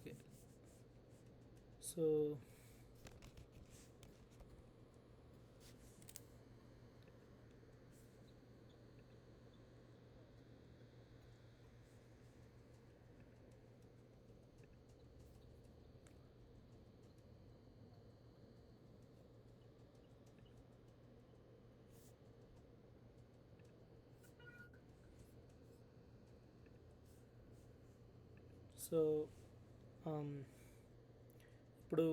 Okay. So so um, ఇప్పుడు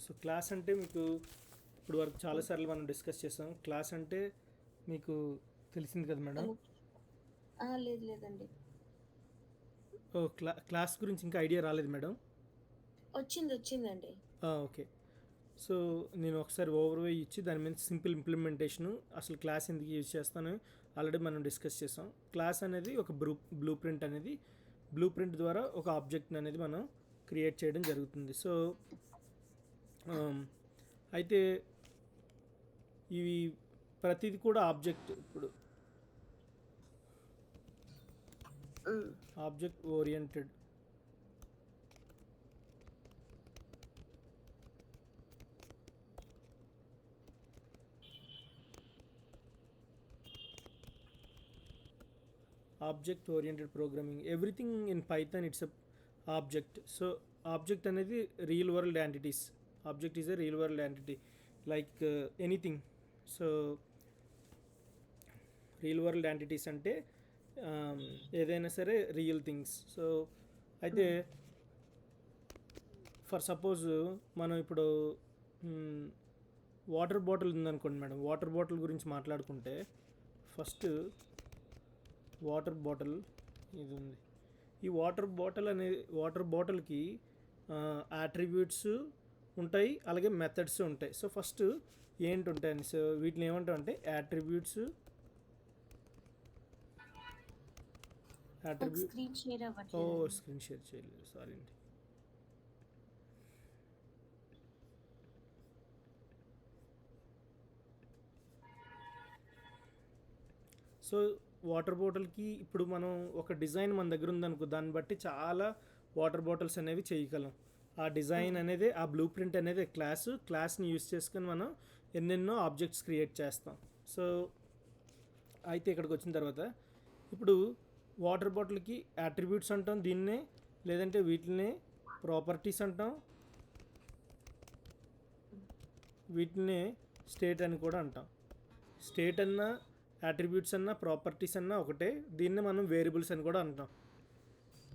so class అంటే మీకు ఇప్పుడు వరకు చాలాసార్లు మనం డిస్కస్ చేస్తాం. క్లాస్ అంటే మీకు తెలిసింది కదా మేడం? హలో. లేదు లేదండి. ఓ క్లాస్ గురించి ఇంకా ఐడియా రాలేదు మేడం? వచ్చిందండి. ఓకే. సో నేను ఒకసారి ఓవర్వ్యూ ఇచ్చి దాని మీద సింపుల్ ఇంప్లిమెంటేషను, అసలు క్లాస్ ఎందుకు యూజ్ చేస్తాను ఆల్రెడీ మనం డిస్కస్ చేసాం. క్లాస్ అనేది ఒక బ్లూ ప్రింట్ అనేది, బ్లూ ప్రింట్ ద్వారా ఒక ఆబ్జెక్ట్ అనేది మనం క్రియేట్ చేయడం జరుగుతుంది. సో అయితే ఇవి ప్రతిది కూడా ఆబ్జెక్ట్, ఇప్పుడు object oriented object oriented programming, everything in Python it's object. So object అనేది real world entities. Object is a real world entity like anything. So real world entities అంటే ఏదైనా సరే రియల్ థింగ్స్. సో అయితే for suppose మనం ఇప్పుడు water bottle ఉందనుకోండి madam. Water bottle గురించి మాట్లాడుకుంటే ఫస్ట్ వాటర్ బాటిల్ ఇది ఉంది. ఈ వాటర్ బాటిల్కి యాట్రిబ్యూట్స్ ఉంటాయి, అలాగే మెథడ్స్ ఉంటాయి. సో ఫస్ట్ ఏంటి ఉంటాయని, సో వీటిని ఏమంటాం అంటే యాట్రిబ్యూట్స్. స్క్రీన్ షేర్ అవ్వట్లేదు. స్క్రీన్ షేర్ చేయలేదు, సారీ అండి. సో వాటర్ బాటిల్కి ఇప్పుడు మనం ఒక డిజైన్ మన దగ్గర ఉందనుకో, దాన్ని బట్టి చాలా వాటర్ బాటిల్స్ అనేవి చేయగలం. ఆ డిజైన్ అనేది, ఆ బ్లూ ప్రింట్ అనేది క్లాస్ని యూస్ చేసుకొని మనం ఎన్నెన్నో ఆబ్జెక్ట్స్ క్రియేట్ చేస్తాం. సో అయితే ఇక్కడికి వచ్చిన తర్వాత ఇప్పుడు వాటర్ బాటిల్కి యాట్రిబ్యూట్స్ అంటాం దీన్నే, లేదంటే వీటినే ప్రాపర్టీస్ అంటాం, వీటినే స్టేట్ అని కూడా అంటాం. స్టేట్ అన్నా, యాట్రిబ్యూట్స్ అన్నా, ప్రాపర్టీస్ అన్నా ఒకటే. దీన్ని మనం వేరియబుల్స్ అని కూడా అంటాం.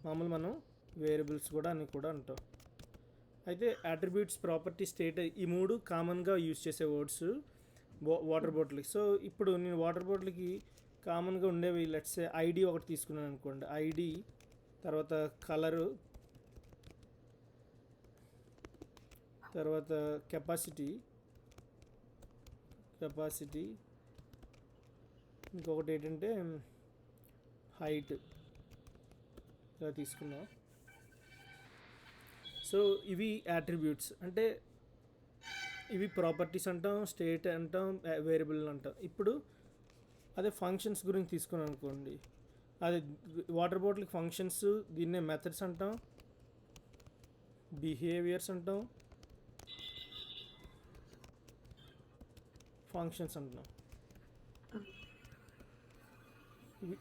మామూలు మనం వేరియబుల్స్ కూడా అని కూడా అంటాం. అయితే యాట్రిబ్యూట్స్, ప్రాపర్టీ, స్టేట్ ఈ మూడు కామన్గా యూజ్ చేసే వర్డ్స్ వాటర్ బాటిల్కి. సో ఇప్పుడు నేను వాటర్ బాటిల్కి కామన్గా ఉండేవి లెట్స్ ఐడి ఒకటి తీసుకున్నాను అనుకోండి. ఐడి, తర్వాత కలరు, తర్వాత కెపాసిటీ, ఇంకొకటి ఏంటంటే హైట్, ఇలా తీసుకున్నాం. సో ఇవి యాట్రిబ్యూట్స్ అంటే, ఇవి ప్రాపర్టీస్ అంటాం, స్టేట్ అంటాం, వేరియబుల్ అంటాం. ఇప్పుడు అదే ఫంక్షన్స్ గురించి తీసుకున్నాం అనుకోండి. అదే వాటర్ బాటిల్కి ఫంక్షన్స్, దీన్నే మెథడ్స్ అంటాం, బిహేవియర్స్ అంటాం, ఫంక్షన్స్ అంటున్నాం.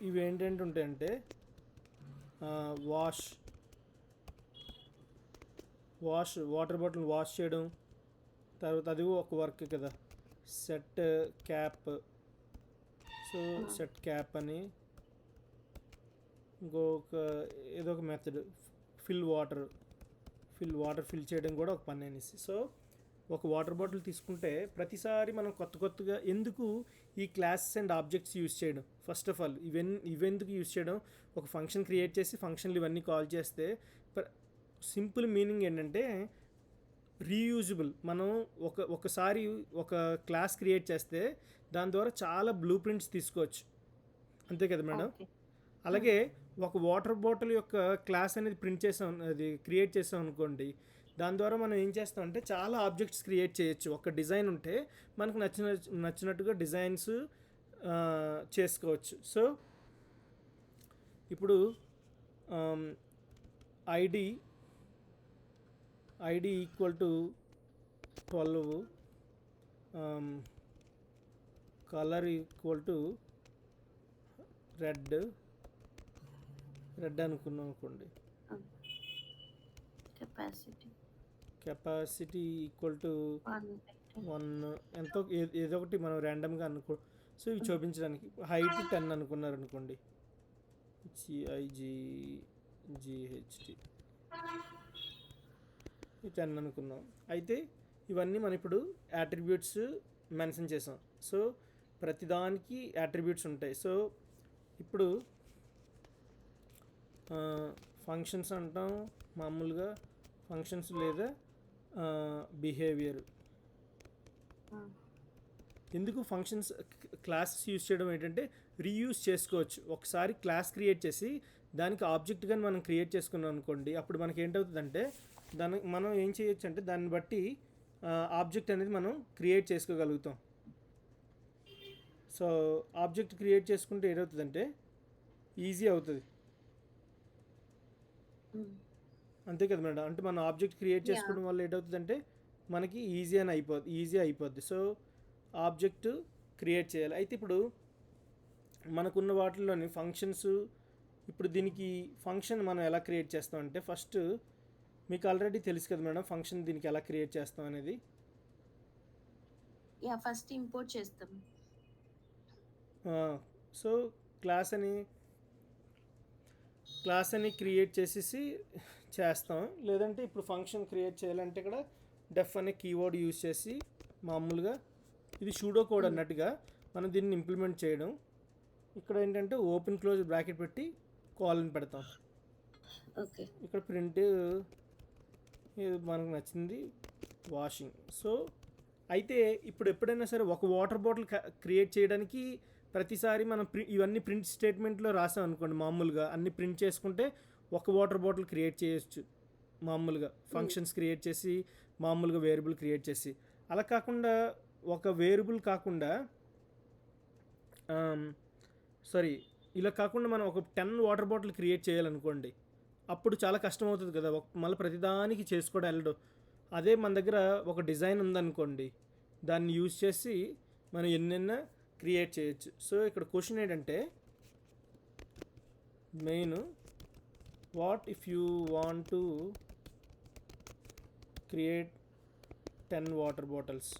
ఇవి ఏంటంటే ఉంటాయంటే వాష్ వాటర్ బాటిల్ వాష్ చేయడం, తర్వాత అది ఒక వర్క్ కదా. Set cap, so set cap అని. ఇంకొక ఏదో ఒక మెథడ్ ఫిల్ వాటర్ ఫిల్ చేయడం కూడా ఒక పని అనేసి. సో ఒక వాటర్ బాటిల్ తీసుకుంటే ప్రతిసారి మనం కొత్తగా ఎందుకు ఈ క్లాసెస్ అండ్ ఆబ్జెక్ట్స్ యూస్ చేయడం, ఫస్ట్ ఆఫ్ ఆల్ ఇవెందుకు యూస్ చేయడం, ఒక ఫంక్షన్ క్రియేట్ చేసి ఫంక్షన్లు ఇవన్నీ కాల్ చేస్తే సింపుల్ మీనింగ్ ఏంటంటే రీయూజబుల్. మనం ఒకసారి ఒక క్లాస్ క్రియేట్ చేస్తే దాని ద్వారా చాలా బ్లూ ప్రింట్స్ తీసుకోవచ్చు, అంతే కదా మేడం? అలాగే ఒక వాటర్ బాటిల్ యొక్క క్లాస్ అనేది ప్రింట్ చేసాం, అది క్రియేట్ చేసాం అనుకోండి, దాని ద్వారా మనం ఏం చేస్తాం అంటే చాలా ఆబ్జెక్ట్స్ క్రియేట్ చేయొచ్చు. ఒక డిజైన్ ఉంటే మనకు నచ్చినట్టుగా డిజైన్స్ చేసుకోవచ్చు. సో ఇప్పుడు ID equal to 12, colour equal to red అనుకున్నాం అనుకోండి. కెపాసిటీ ఈక్వల్ టు 1 ఎంతో ఏదో ఒకటి మనం ర్యాండమ్గా అనుకో. సో ఇవి చూపించడానికి హైట్ 10 అనుకున్నారు అనుకోండి. CIGHT 10 అనుకుందాం. అయితే ఇవన్నీ మనం ఇప్పుడు యాట్రిబ్యూట్స్ మెన్షన్ చేసాం. సో ప్రతిదానికి యాట్రిబ్యూట్స్ ఉంటాయి. సో ఇప్పుడు ఫంక్షన్స్ అంటాం మామూలుగా, ఫంక్షన్స్ లేదా బిహేవియర్. ఎందుకు ఫంక్షన్స్ క్లాసెస్ యూజ్ చేయడం ఏంటంటే రీయూజ్ చేసుకోవచ్చు. ఒకసారి క్లాస్ క్రియేట్ చేసి దానికి ఆబ్జెక్ట్ కానీ మనం క్రియేట్ చేసుకున్నాం అనుకోండి, అప్పుడు మనకి ఏంటవుతుందంటే మనం ఏం చేయొచ్చు అంటే దాన్ని బట్టి ఆబ్జెక్ట్ అనేది మనం క్రియేట్ చేసుకోగలుగుతాం. సో ఆబ్జెక్ట్ క్రియేట్ చేసుకుంటే ఏమవుతుందంటే ఈజీ అవుతుంది. అంతే కదా మేడం. అంటే మనం ఆబ్జెక్ట్ క్రియేట్ చేసుకోవడం వల్ల ఏంటవుతుందంటే మనకి ఈజీ అయిపోద్ది. సో ఆబ్జెక్ట్ క్రియేట్ చేయాలి. అయితే ఇప్పుడు మనకున్న వాటిల్లోని ఫంక్షన్స్, ఇప్పుడు దీనికి ఫంక్షన్ మనం ఎలా క్రియేట్ చేస్తాం అంటే ఫస్ట్ మీకు ఆల్రెడీ తెలుసు కదా మేడం ఫంక్షన్ దీనికి ఎలా క్రియేట్ చేస్తాం అనేది. ఫస్ట్ ఇంపోర్ట్ చేస్తాం. సో క్లాస్ అని క్రియేట్ చేసేసి చేస్తాం. లేదంటే ఇప్పుడు ఫంక్షన్ క్రియేట్ చేయాలంటే ఇక్కడ డెఫ్ అనే కీవర్డ్ యూజ్ చేసి మామూలుగా ఇది సూడో కోడ్ అన్నట్టుగా మనం దీన్ని ఇంప్లిమెంట్ చేయడం. ఇక్కడ ఏంటంటే ఓపెన్ క్లోజ్ బ్రాకెట్ పెట్టి కాలన్ పెడతాం. ఓకే, ఇక్కడ ప్రింట్ మనకు నచ్చింది వాషింగ్. సో అయితే ఇప్పుడు ఎప్పుడైనా సరే ఒక వాటర్ బాటిల్ క్రియేట్ చేయడానికి ప్రతిసారి మనం ఇవన్నీ ప్రింట్ స్టేట్మెంట్లో రాసాం అనుకోండి, మామూలుగా అన్ని ప్రింట్ చేసుకుంటే ఒక వాటర్ బాటిల్ క్రియేట్ చేయొచ్చు మామూలుగా, ఫంక్షన్స్ క్రియేట్ చేసి మామూలుగా వేరియబుల్ క్రియేట్ చేసి. అలా కాకుండా ఒక వేరియబుల్ కాకుండా ఇలా కాకుండా మనం ఒక 10 వాటర్ బాటిల్ క్రియేట్ చేయాలనుకోండి, అప్పుడు చాలా కష్టం అవుతుంది కదా, మళ్ళీ ప్రతిదానికి చేసుకోవడం వెళ్ళడం. అదే మన దగ్గర ఒక డిజైన్ ఉందనుకోండి, దాన్ని యూజ్ చేసి మనం ఎన్నెన్నా క్రియేట్ చేయొచ్చు. సో ఇక్కడ క్వశ్చన్ ఏంటంటే main what if you want to create 10 water bottles.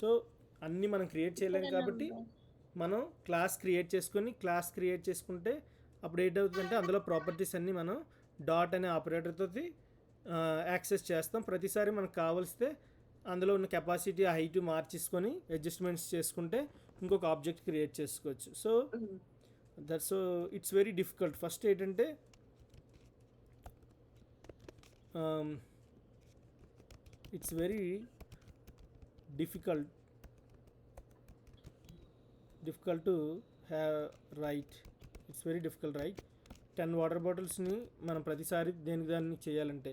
So అన్నీ మనం క్రియేట్ చేయలేం కాబట్టి మనం క్లాస్ క్రియేట్ చేసుకుంటే అప్పుడు ఏంటవుతుందంటే అందులో ప్రాపర్టీస్ అన్నీ మనం డాట్ అనే ఆపరేటర్తో యాక్సెస్ చేస్తాం. ప్రతిసారి మనకు కావాల్సితే అందులో ఉన్న కెపాసిటీ హైట్ మార్చేసుకొని అడ్జస్ట్మెంట్స్ చేసుకుంటే ఇంకొక ఆబ్జెక్ట్ క్రియేట్ చేసుకోవచ్చు. So that's it's very difficult. First ఏంటంటే it's very difficult to write. It's very difficult, right? 10 water బాటిల్స్ని మనం ప్రతిసారి దాన్ని చేయాలంటే,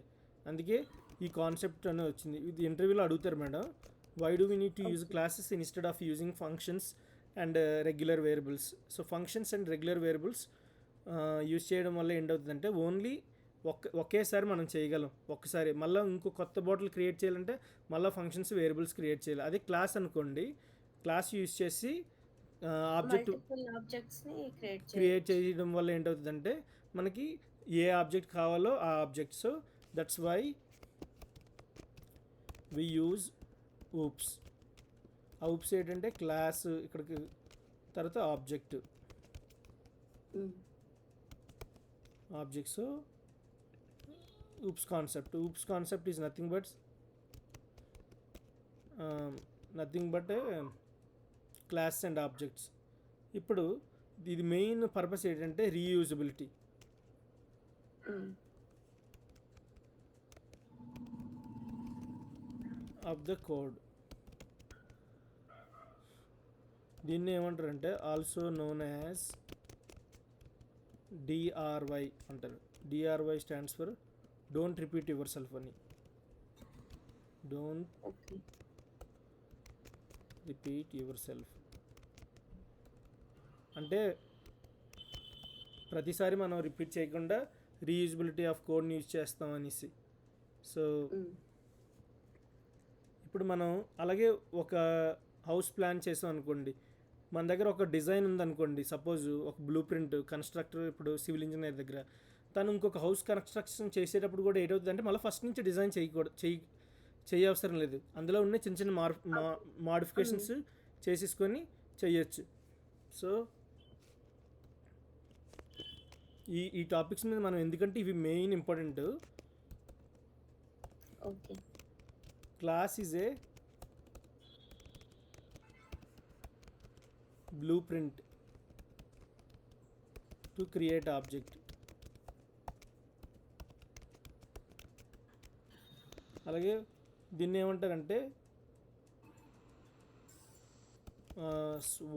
అందుకే ఈ కాన్సెప్ట్ అని వచ్చింది. ఇది ఇంటర్వ్యూలో అడుగుతారు madam, why do we need to use classes instead of using functions and regular variables. So functions and regular variables use చేయడం వల్ల ఏంటవుతుందంటే ఓన్లీ ఒకేసారి మనం చేయగలం. ఒక్కసారి మళ్ళీ ఇంకో కొత్త బాటిల్ క్రియేట్ చేయాలంటే మళ్ళీ ఫంక్షన్స్ వేరియబుల్స్ క్రియేట్ చేయాలి. అదే క్లాస్ అనుకోండి, క్లాస్ యూజ్ చేసి ఆబ్జెక్ట్స్ని క్రియేట్ చేయడం వల్ల ఏంటవుతుందంటే మనకి ఏ ఆబ్జెక్ట్ కావాలో ఆ object. So that's why we use oops. ఆ ఊప్స్ ఏంటంటే క్లాస్ ఇక్కడికి తర్వాత objects. oops concept is nothing but class and objects. ఇప్పుడు ఇది మెయిన్ పర్పస్ ఏంటంటే రీయూజబిలిటీ. Of the code. దీన్ని ఏమంటారంటే ఆల్సో నోన్ యాజ్ DRY అంటారు. DRY stands for don't repeat your self అని. డోంట్ రిపీట్ యువర్ సెల్ఫ్ అంటే ప్రతిసారి మనం రిపీట్ చేయకుండా రీయూజబిలిటీ ఆఫ్ కోడ్ని యూజ్ చేస్తాం అనేసి. సో ఇప్పుడు మనం అలాగే ఒక హౌస్ ప్లాన్ చేసాం అనుకోండి, మన దగ్గర ఒక డిజైన్ ఉందనుకోండి, సపోజ్ ఒక బ్లూ ప్రింట్ కన్స్ట్రక్టర్, ఇప్పుడు సివిల్ ఇంజనీర్ దగ్గర తను ఇంకొక హౌస్ కన్స్ట్రక్షన్ చేసేటప్పుడు కూడా ఏటవుతుంది అంటే మళ్ళీ ఫస్ట్ నుంచి డిజైన్ చేయవసరం లేదు, అందులో ఉన్న చిన్న చిన్న మాడిఫికేషన్స్ చేసేసుకొని చేయొచ్చు. సో ఈ టాపిక్స్ మీద మనం, ఎందుకంటే ఇవి main important. Okay. Class is a blueprint to create object. అలాగే దీన్ని ఏమంటారంటే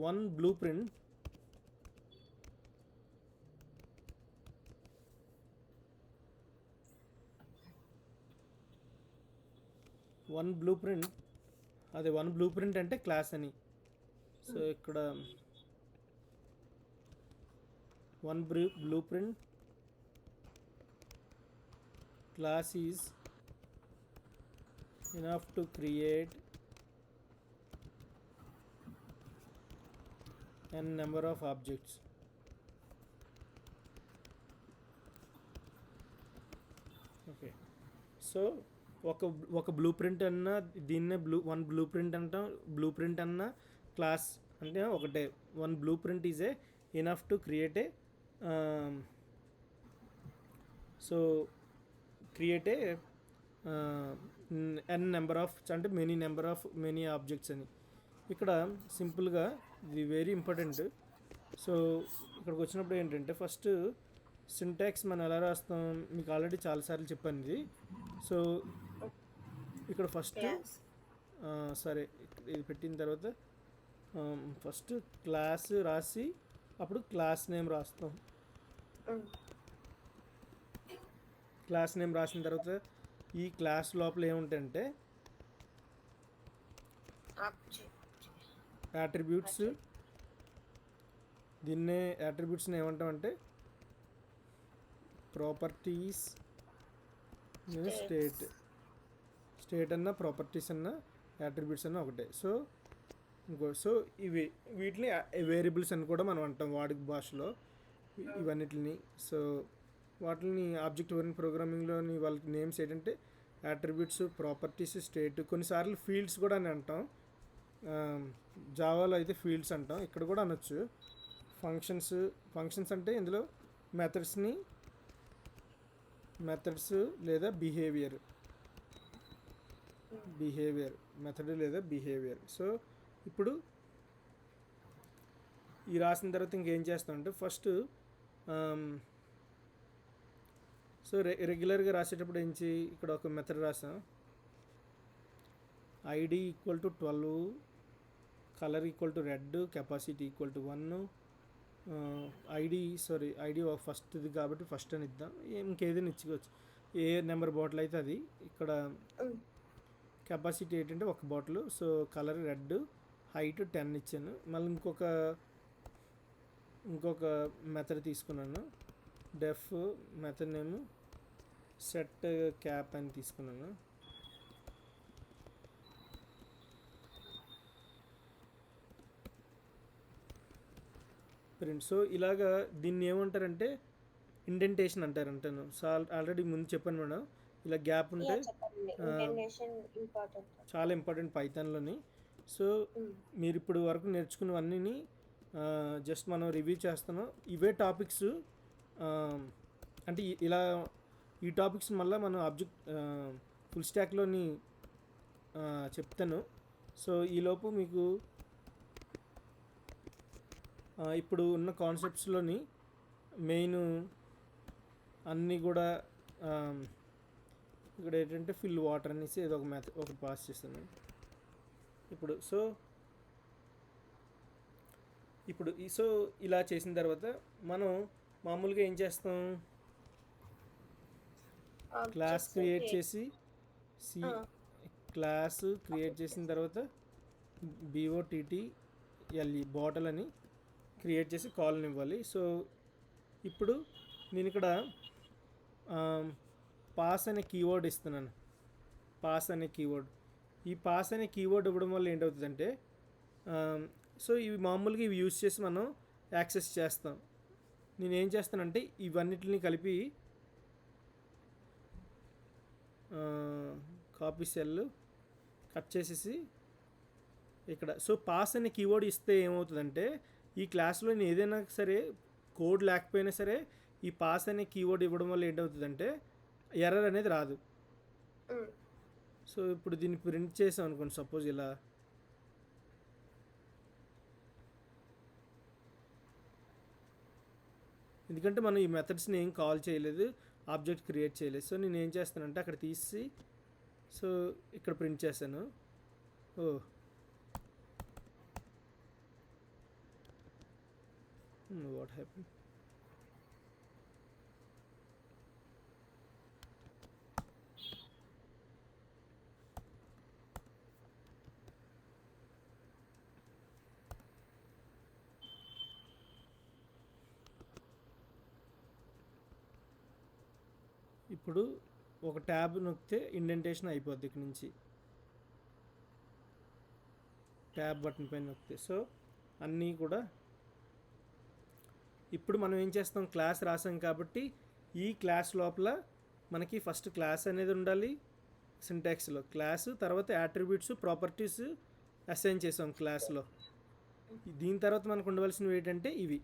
వన్ బ్లూ ప్రింట్ అదే వన్ బ్లూ ప్రింట్ అంటే క్లాస్ అని. సో ఇక్కడ one blueprint class is enough to create n number of objects. Okay. So ఒక blueprint అన్నా దీన్నే వన్ బ్లూ ప్రింట్ అంటాం. బ్లూ ప్రింట్ అన్నా క్లాస్ అంటే ఒకటే. One blueprint is a enough to create a n number of అంటే many objects అని. ఇక్కడ సింపుల్గా ఇది వెరీ ఇంపార్టెంట్. సో ఇక్కడికి వచ్చినప్పుడు ఏంటంటే ఫస్ట్ సింటాక్స్ మనం ఎలా రాస్తాం మీకు ఆల్రెడీ చాలాసార్లు చెప్పాను ఇది. సో ఇక్కడ ఫస్ట్ సరే ఇది పెట్టిన తర్వాత ఫస్ట్ క్లాస్ రాసి అప్పుడు క్లాస్ నేమ్ రాస్తాం. క్లాస్ నేమ్ రాసిన తర్వాత ఈ క్లాస్ లోపల ఏముంటాయంటే యాట్రిబ్యూట్స్. దీన్నే యాట్రిబ్యూట్స్ని ఏమంటామంటే ప్రాపర్టీస్. స్టేట్ అన్న ప్రాపర్టీస్ అన్న యాట్రిబ్యూట్స్ అన్న ఒకటే. సో వీటిని వేరియబుల్స్ అని కూడా మనం అంటాం వాడుక భాషలో ఇవన్నిటిని. సో వాటిని ఆబ్జెక్ట్ ఓరియెంటెడ్ ప్రోగ్రామింగ్లోని వాళ్ళకి నేమ్స్ ఏంటంటే యాట్రిబ్యూట్స్, ప్రాపర్టీస్, స్టేట్, కొన్నిసార్లు ఫీల్డ్స్ కూడా అని అంటాం. జావాలో అయితే ఫీల్డ్స్ అంటాం, ఇక్కడ కూడా అనొచ్చు. ఫంక్షన్స్ అంటే ఇందులో మెథడ్స్ లేదా మెథడ్ లేదా బిహేవియర్. సో ఇప్పుడు ఈ రాసిన తర్వాత ఇంకేం చేస్తామంటే ఫస్ట్ సో రెగ్యులర్గా రాసేటప్పుడు ఏంచి ఇక్కడ ఒక మెథడ్ రాసాం. ID equal to 12, colour equal to red, capacity equal to 1. ID ఫస్ట్ది కాబట్టి ఫస్ట్ అని ఇద్దాం, ఇంకేదైనా ఇచ్చుకోవచ్చు, ఏ నెంబర్ బాటిల్ అయితే అది. ఇక్కడ కెపాసిటీ ఏంటంటే ఒక bottle. So colour red, height 10 ఇచ్చాను. మళ్ళీ ఇంకొక మెథడ్ తీసుకున్నాను. డెఫ్ మెథడ్ నేమ్ సెట్ క్యాప్ అని తీసుకున్నాను. ప్రింట్. సో ఇలాగా దీన్ని ఏమంటారంటే ఇండెంటేషన్ అంటాను. సో ఆల్రెడీ ముందు చెప్పాను మేడం, ఇలా గ్యాప్ ఉంటే చాలా ఇంపార్టెంట్ పైథాన్లోని. సో మీరు ఇప్పుడు వరకు నేర్చుకున్నవన్నీ జస్ట్ మనం రివ్యూ చేస్తున్నాం. ఇవే టాపిక్స్ అంటే ఇలా ఈ టాపిక్స్ మళ్ళీ మనం ఫుల్ స్టాక్లోని చెప్తాను. సో ఈలోపు మీకు ఇప్పుడు ఉన్న కాన్సెప్ట్స్లోని మెయిన్ అన్నీ కూడా ఇక్కడ ఏంటంటే ఫిల్ వాటర్ అనేసి ఏదో ఒకటి పాస్ చేస్తాను ఇప్పుడు. సో ఇలా చేసిన తర్వాత మనం మామూలుగా ఏం చేస్తాం, క్లాస్ క్రియేట్ చేసి క్లాస్ క్రియేట్ చేసిన తర్వాత BOTTLE బాటిల్ అని క్రియేట్ చేసి కాల్ని ఇవ్వాలి. సో ఇప్పుడు నేను ఇక్కడ పాస్ అనే కీవర్డ్ ఇస్తున్నాను. పాస్ అనే కీవర్డ్, ఈ పాస్ అనే కీవర్డ్ ఇవ్వడం వల్ల ఏంటవుతుందంటే సో ఇవి మామూలుగా ఇవి యూజ్ చేసి మనం యాక్సెస్ చేస్తాం. నేను ఏం చేస్తానంటే ఇవన్నిటిని కలిపి కాపీ సెల్ కట్ చేసేసి ఇక్కడ సో పాస్ అనే కీవర్డ్ ఇస్తే ఏమవుతుందంటే ఈ క్లాస్లో నేను ఏదైనా సరే కోడ్ లేకపోయినా సరే ఈ పాస్ అనే కీవర్డ్ ఇవ్వడం వల్ల ఏంటవుతుందంటే ఎర్రర్ అనేది రాదు. సో ఇప్పుడు దీన్ని ప్రింట్ చేసాం అనుకోండి, సపోజ్ ఇలా, ఎందుకంటే మనం ఈ మెథడ్స్ని ఏం కాల్ చేయలేదు, ఆబ్జెక్ట్ క్రియేట్ చేయలేదు. సో నేను ఏం చేస్తానంటే అక్కడ తీసి సో ఇక్కడ ప్రింట్ చేశాను. ఓ వాట్ హ్యాపెన్, ఇప్పుడు ఒక ట్యాబ్ నొక్కితే ఇండెంటేషన్ అయిపోద్ది ఇక్కడ నుంచి, ట్యాబ్ బటన్ పైన నొక్కితే. సో అన్నీ కూడా ఇప్పుడు మనం ఏం చేస్తాం, క్లాస్ రాసాం కాబట్టి ఈ క్లాస్ లోపల మనకి ఫస్ట్ క్లాస్ అనేది ఉండాలి సింటాక్స్లో, క్లాసు తర్వాత యాట్రిబ్యూట్స్ ప్రాపర్టీస్ అసైన్ చేసాం క్లాస్లో. దీని తర్వాత మనకు ఉండవలసినవి ఏంటంటే ఇవి,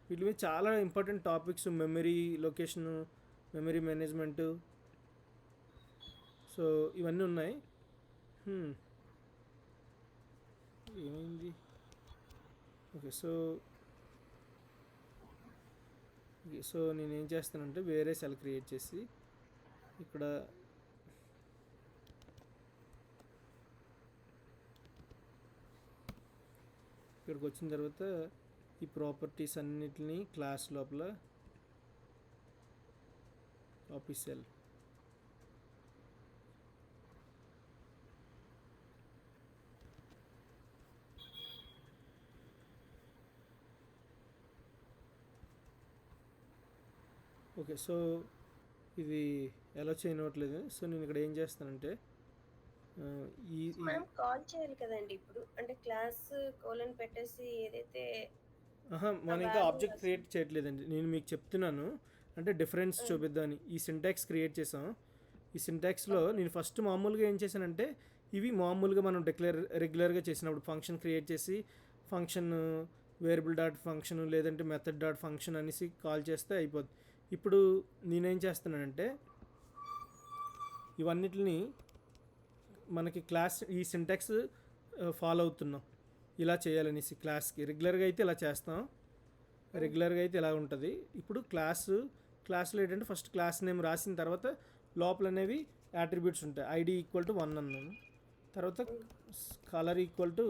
వీటి మీద చాలా important topics, memory location, memory management, so ఇవన్నీ ఉన్నాయి. ఏమైంది, ఓకే. సో నేనేం చేస్తానంటే వేరే సెల్ క్రియేట్ చేసి ఇక్కడ ఇక్కడికి వచ్చిన తర్వాత ఈ ప్రాపర్టీస్ అన్నిటిని క్లాస్ లోపల కాపీ సెల్, ఓకే. సో ఇది ఎలా చేయనివ్వట్లేదు. సో నేను ఇక్కడ ఏం చేస్తానంటే మనం కాల్ చేయాలి కదండి ఇప్పుడు, అంటే క్లాస్ కోలన్ పెట్టేసి ఏదైతే మనం ఇంకా ఆబ్జెక్ట్ క్రియేట్ చేయట్లేదండి, నేను మీకు చెప్తున్నాను అంటే డిఫరెన్స్ చూపిద్దామని. ఈ సింటాక్స్ క్రియేట్ చేసాం, ఈ సింటాక్స్లో నేను ఫస్ట్ మామూలుగా ఏం చేశానంటే ఇవి మామూలుగా మనం రెగ్యులర్గా చేసినప్పుడు ఫంక్షన్ క్రియేట్ చేసి ఫంక్షన్ వేరియబుల్ డాట్ ఫంక్షన్ లేదంటే మెథడ్ డాట్ ఫంక్షన్ అనేసి కాల్ చేస్తే అయిపోద్ది. ఇప్పుడు నేనేం చేస్తున్నానంటే ఇవన్నిటిని మనకి క్లాస్ ఈ సింటాక్స్ ఫాలో అవుతున్నాం, ఇలా చేయాలనేసి క్లాస్కి రెగ్యులర్గా అయితే ఇలా చేస్తాం, రెగ్యులర్గా అయితే ఇలా ఉంటుంది. ఇప్పుడు క్లాస్లో ఏంటంటే ఫస్ట్ క్లాస్ నేమ్ రాసిన తర్వాత లోపల అనేవి యాట్రిబ్యూట్స్ ఉంటాయి. ఐడి ఈక్వల్ టు 1 అన్నాను, తర్వాత colour equal to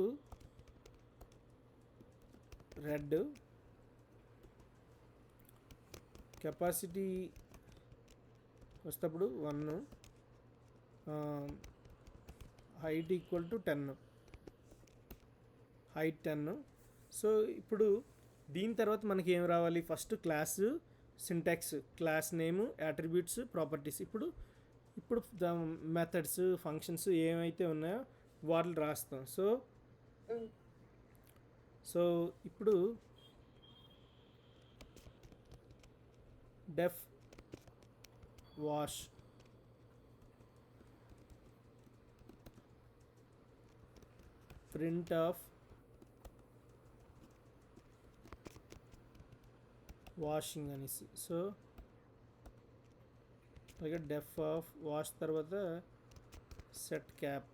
red, capacity వస్తేప్పుడు 1, height equal to 10, height 10. So ఇప్పుడు దీని తర్వాత మనకి ఏం రావాలి, first class syntax, class name, attributes, properties. ఇప్పుడు మెథడ్స్ ఫంక్షన్స్ ఏమైతే ఉన్నాయో వాటిని రాస్తాం. సో ఇప్పుడు def wash print of washing అనేసి. సో అలాగే డెఫ్ ఆఫ్ వాష్ తర్వాత సెట్ క్యాప్,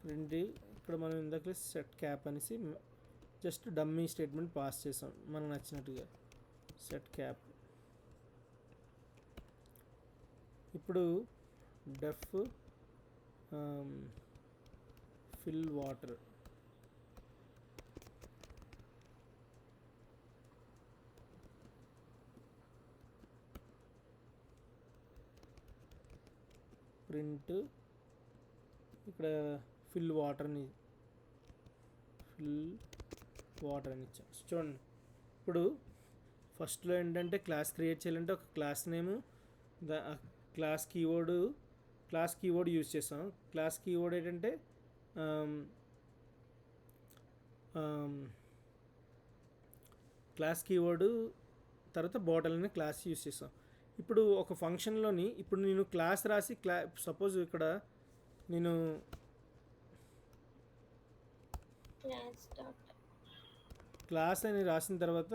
ప్రింట్. ఇక్కడ మనం ఇందాక సెట్ క్యాప్ అనేసి జస్ట్ డమ్మీ స్టేట్మెంట్ పాస్ చేసాం మనకు నచ్చినట్టుగా, సెట్ క్యాప్. ఇప్పుడు డెఫ్ ఫిల్ వాటర్, ప్రింట్ ఇక్కడ ఫిల్ వాటర్ అని ఇచ్చాం. చూడండి ఇప్పుడు ఫస్ట్లో ఏంటంటే క్లాస్ క్రియేట్ చేయాలంటే ఒక క్లాస్ నేము క్లాస్ కీవర్డ్ యూజ్ చేసాం. క్లాస్ కీవర్డ్ ఏంటంటే క్లాస్ కీవర్డ్ తర్వాత బాటిల్ అనే క్లాస్ యూజ్ చేసాం. ఇప్పుడు ఒక ఫంక్షన్లోని ఇప్పుడు నేను క్లాస్ రాసి సపోజ్ ఇక్కడ నేను క్లాస్ అని రాసిన తర్వాత